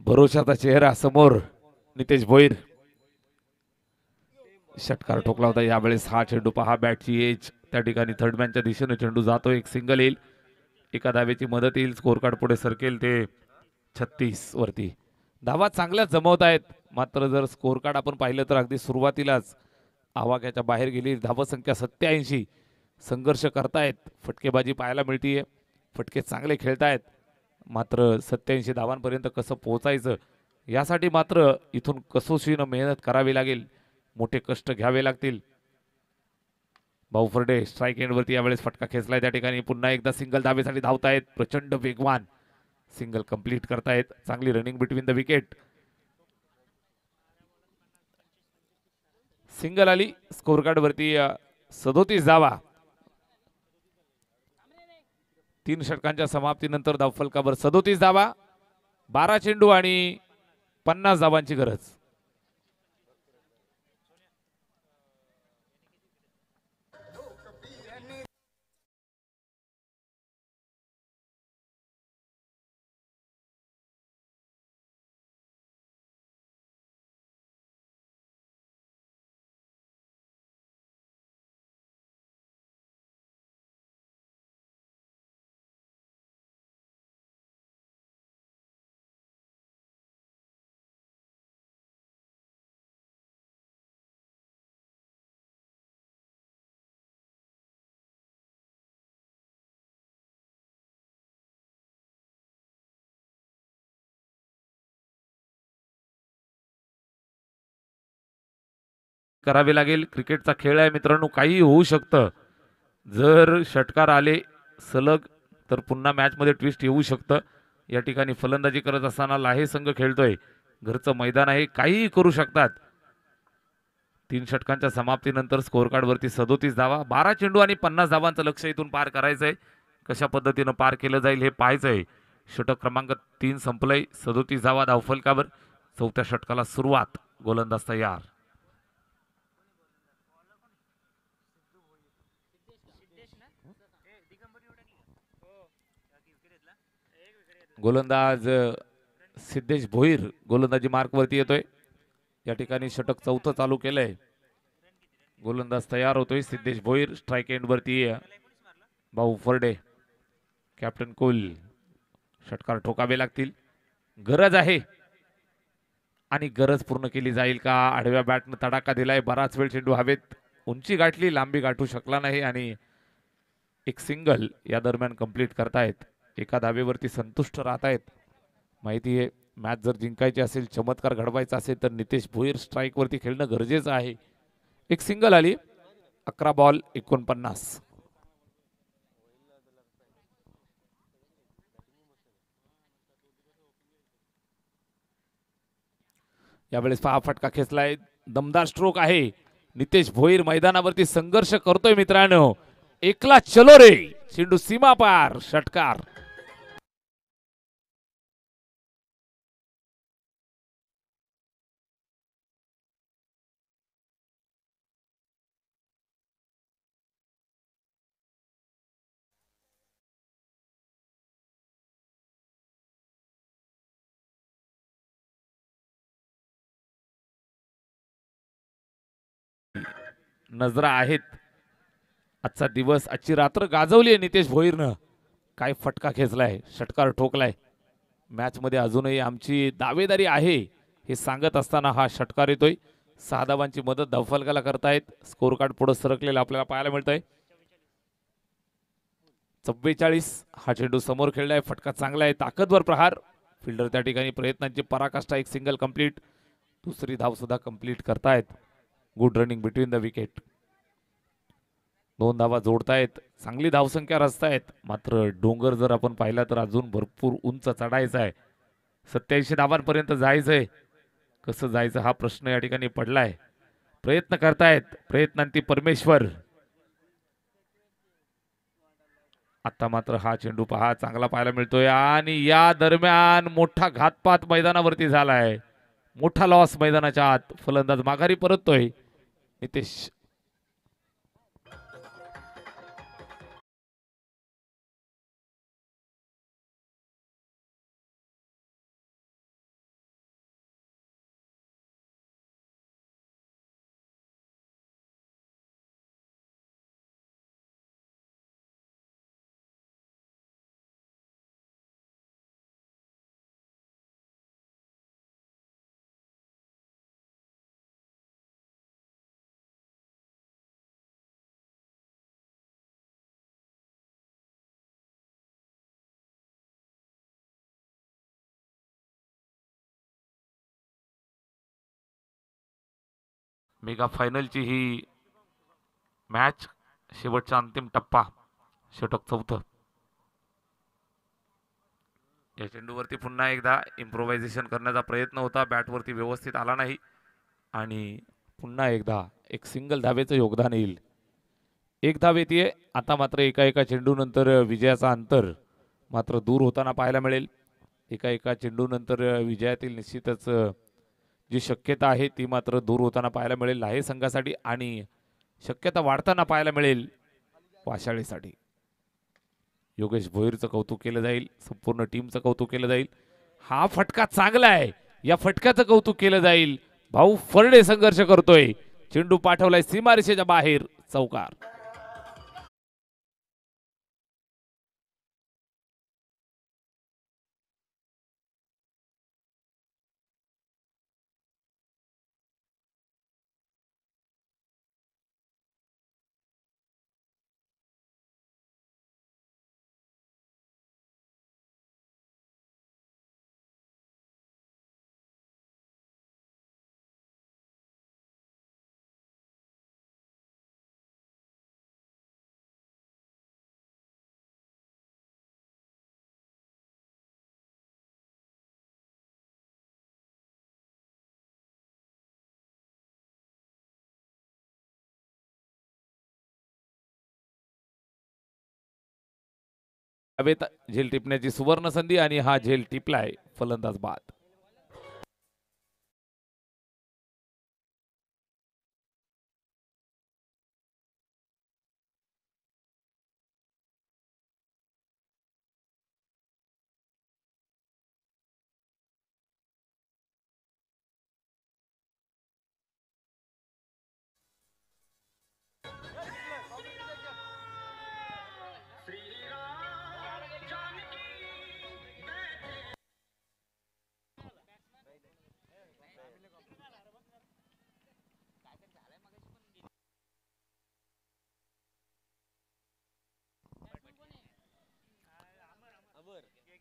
भरोशाचा चेहरा समोर नितेश भोईर. षटकार ठोकला होता. यावेळेस हा चेंडू पहा, बॅटची एज त्या ठिकाणी थर्डमॅनच्या दिशेने चेंडू जातो. एक सिंगल येईल, एका धावेची मदत येईल. स्कोर कार्ड पुढे सरकेल ते 36 वरती. धावा चांगल्या जमवत आहेत, मात्र जर स्कोर कार्ड आपण पाहिलं तर अगदी सुरुवातीलाच आवाक्याच्या बाहेर गेली. धावसंख्या 87. संघर्ष करतायत, फटकेबाजी पाहायला मिळतीये. फटके चांगले खेळतायत, मात्र 87 धावांपर्यंत कसं पोहोचायचं यासाठी मात्र इथून कसोशीनं मेहनत करावी लागेल. मोठे कष्ट घ्यावे लागतील. भाऊ फर्डे स्ट्राईक एंडवरती यावेळेस फटका खेचलाय. त्या ठिकाणी पुन्हा एकदा सिंगल धावेसाठी धावतायत. प्रचंड वेगवान सिंगल कंप्लीट करतायत. चांगली running between the wicket. Single आली. स्कोर कार्ड वरती 37 धावा. 3 षटकांच्या समाप्तीनंतर धावफलकावर 37 धावा. 12 चेंडू आणि 50 धावांची गरज. करावे लागेल. क्रिकेटचा खेळ आहे मित्रांनो, काही होऊ शकतं. जर षटकार आले सलग तर पुन्हा मॅच मध्ये ट्विस्ट येऊ शकतं. या ठिकाणी फलंदाजी करत असताना लाहे संघ खेळतोय. घरचं मैदान आहे, काहीही करू शकतात. 3 षटकांच्या समाप्तीनंतर स्कोर कार्ड वरती 37 धावा. 12 चेंडू आणि 50 धावांचं लक्ष इथून पार करायचंय. कशा पद्धतीनं पार केलं जाईल हे पाहायचंय. षटक क्रमांक 3 संपलंय. 37 धावा धावफलकावर. 4थ्या षटकाला सुरुवात. गोलंदाज तयार. गोलंदाज सिद्धेश भोईर गोलंदाजी मार्क वरती येतोय. या ठिकाणी षटक 4थं चालू केलंय. गोलंदाज तयार होतोय सिद्धेश भोईर. स्ट्राइक एंड वरती भाऊ फरडे, कॅप्टन कुल. षटकार ठोकावे लागतील. गरज आहे आणि गरज पूर्ण केली जाईल का? आडव्या बॅटनं तडाखा दिलाय. बराच वेळ चेंडू हवेत उंची गाठली, लांबी गाठू शकला नाही आणि एक सिंगल या दरम्यान कंप्लीट करतायत. एका धावेवरती संतुष्ट राहतायत. माहिती आहे मॅच जर जिंकायची असेल, चमत्कार घडवायचा असेल तर नितेश भोईर स्ट्राइक वरती खेळणं गरजेचं आहे. एक सिंगल आली. 11 बॉल 49. यावेळेस 6 फटका खेचलाय. दमदार स्ट्रोक आहे. नितेश भोईर मैदानावरती संघर्ष करतोय मित्रांनो. एकला चलो रे. चेंडू सीमा पार. षटकार. नजरा आहेत. आजचा दिवस, आजची रात्र गाजवली आहे नितेश भोईरनं. काय फटका खेचलाय, षटकार ठोकलाय. मॅच मध्ये अजूनही आमची दावेदारी आहे हे सांगत असताना हा षटकार येतोय. 6 धावांची मदत धावफलकाला करतायत. स्कोर कार्ड पुढे सरकलेला आपल्याला पाहायला मिळतंय. 44. हा चेंडू समोर खेळलाय. फटका चांगला आहे. ताकदवर प्रहार. फिल्डर त्या ठिकाणी प्रयत्नांची पराकाष्ठा. एक सिंगल कंप्लीट. दुसरी धाव सुद्धा कंप्लीट करतायत. Good running between the wicket. 2 धावा जोडतायत. चांगली धावसंख्या रचतायत. मात्र डोंगर जर आपण पाहिला तर अजून भरपूर उंच चढायचा आहे. 87 धावांपर्यंत जायचंय. कसं जायचं हा प्रश्न या ठिकाणी पडलाय. प्रयत्न करतायत. प्रयत्नांती परमेश्वर. आता मात्र हा चेंडू पहा चांगला पाहायला मिळतोय आणि या दरम्यान मोठा घातपात मैदानावरती झालाय. मोठा लॉस मैदानाच्या आत. फलंदाज माघारी परततोय. नितेश मेगा फायनलची ही मॅच. शेवटचा अंतिम टप्पा. षटक 4थं. या चेंडूवरती पुन्हा एकदा इम्प्रोव्हायझेशन करण्याचा प्रयत्न होता. बॅटवरती व्यवस्थित आला नाही आणि पुन्हा एकदा एक सिंगल धावेचं योगदान येईल. एक धाव येते. आता मात्र एका चेंडूनंतर विजयाचा अंतर मात्र दूर होताना पाहायला मिळेल. एका चेंडूनंतर विजयातील निश्चितच जी शक्यता आहे ती मात्र दूर होताना पाहायला मिळेल लाहे संघासाठी आणि शक्यता वाढताना पाहायला मिळेल वाशाळेसाठी. योगेश भोईरचं कौतुक केलं जाईल. संपूर्ण टीमचं कौतुक केलं जाईल. हा फटका चांगला आहे. या फटक्याचं कौतुक केलं जाईल. भाऊ फरडे संघर्ष करतोय. चेंडू पाठवलाय सीमारेषेच्या बाहेर. चौकार. हवेत झेल टिपण्याची सुवर्ण संधी आणि हा झेल टिपलाय. फलंदाज बाद.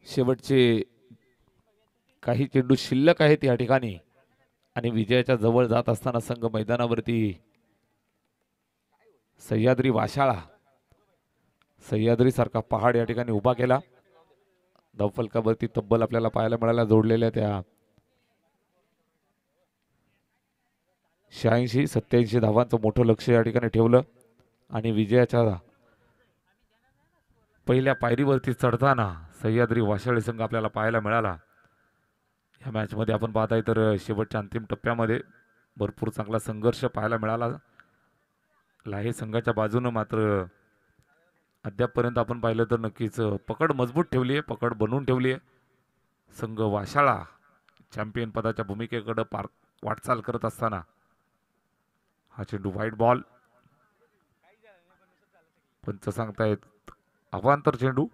शेवटचे काही चेंडू शिल्लक आहेत या ठिकाणी आणि विजयाच्या जवळ जात असताना संघ मैदानावरती सह्याद्री वाशाळा सह्याद्री सारखा पहाड या ठिकाणी उभा केला. धावफलकावरती तब्बल आपल्याला पाहायला मिळाल्या जोडलेल्या त्या 86-87 धावांचं मोठं लक्ष या ठिकाणी ठेवलं आणि विजयाच्या पहिल्या पायरीवरती चढताना सह्याद्री वाशाळे संघ आपल्याला पाहायला मिळाला. या मॅच मध्ये आपण पाहताय तर शेवटच्या अंतिम टप्प्यामध्ये भरपूर चांगला संघर्ष पाहायला मिळाला. लाहे संघाच्या बाजूने मात्र अद्यापपर्यंत आपण पाहिलं तर नक्कीच पकड मजबूत ठेवली आहे. पकड बनवून ठेवली आहे. संघ वाशाळा चॅम्पियन पदाच्या भूमिकेकडे वाटचाल करत असताना हा चेंडू व्हाईट बॉल. पंच सांगतायत अवांतर चेंडू.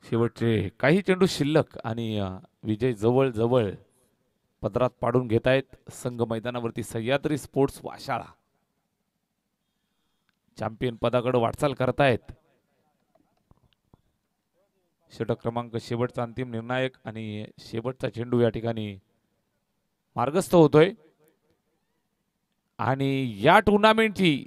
शेवटचे काही चेंडू शिल्लक आणि विजय जवळ जवळ पदरात पाडून घेत आहेत. संघ मैदानावरती सह्याद्री स्पोर्ट्स वाशाळा चॅम्पियन पदाकडे वाटचाल करतायत. षटक क्रमांक शेवटचा अंतिम निर्णायक आणि शेवटचा चेंडू या ठिकाणी मार्गस्थ होतोय आणि या टुर्नामेंटची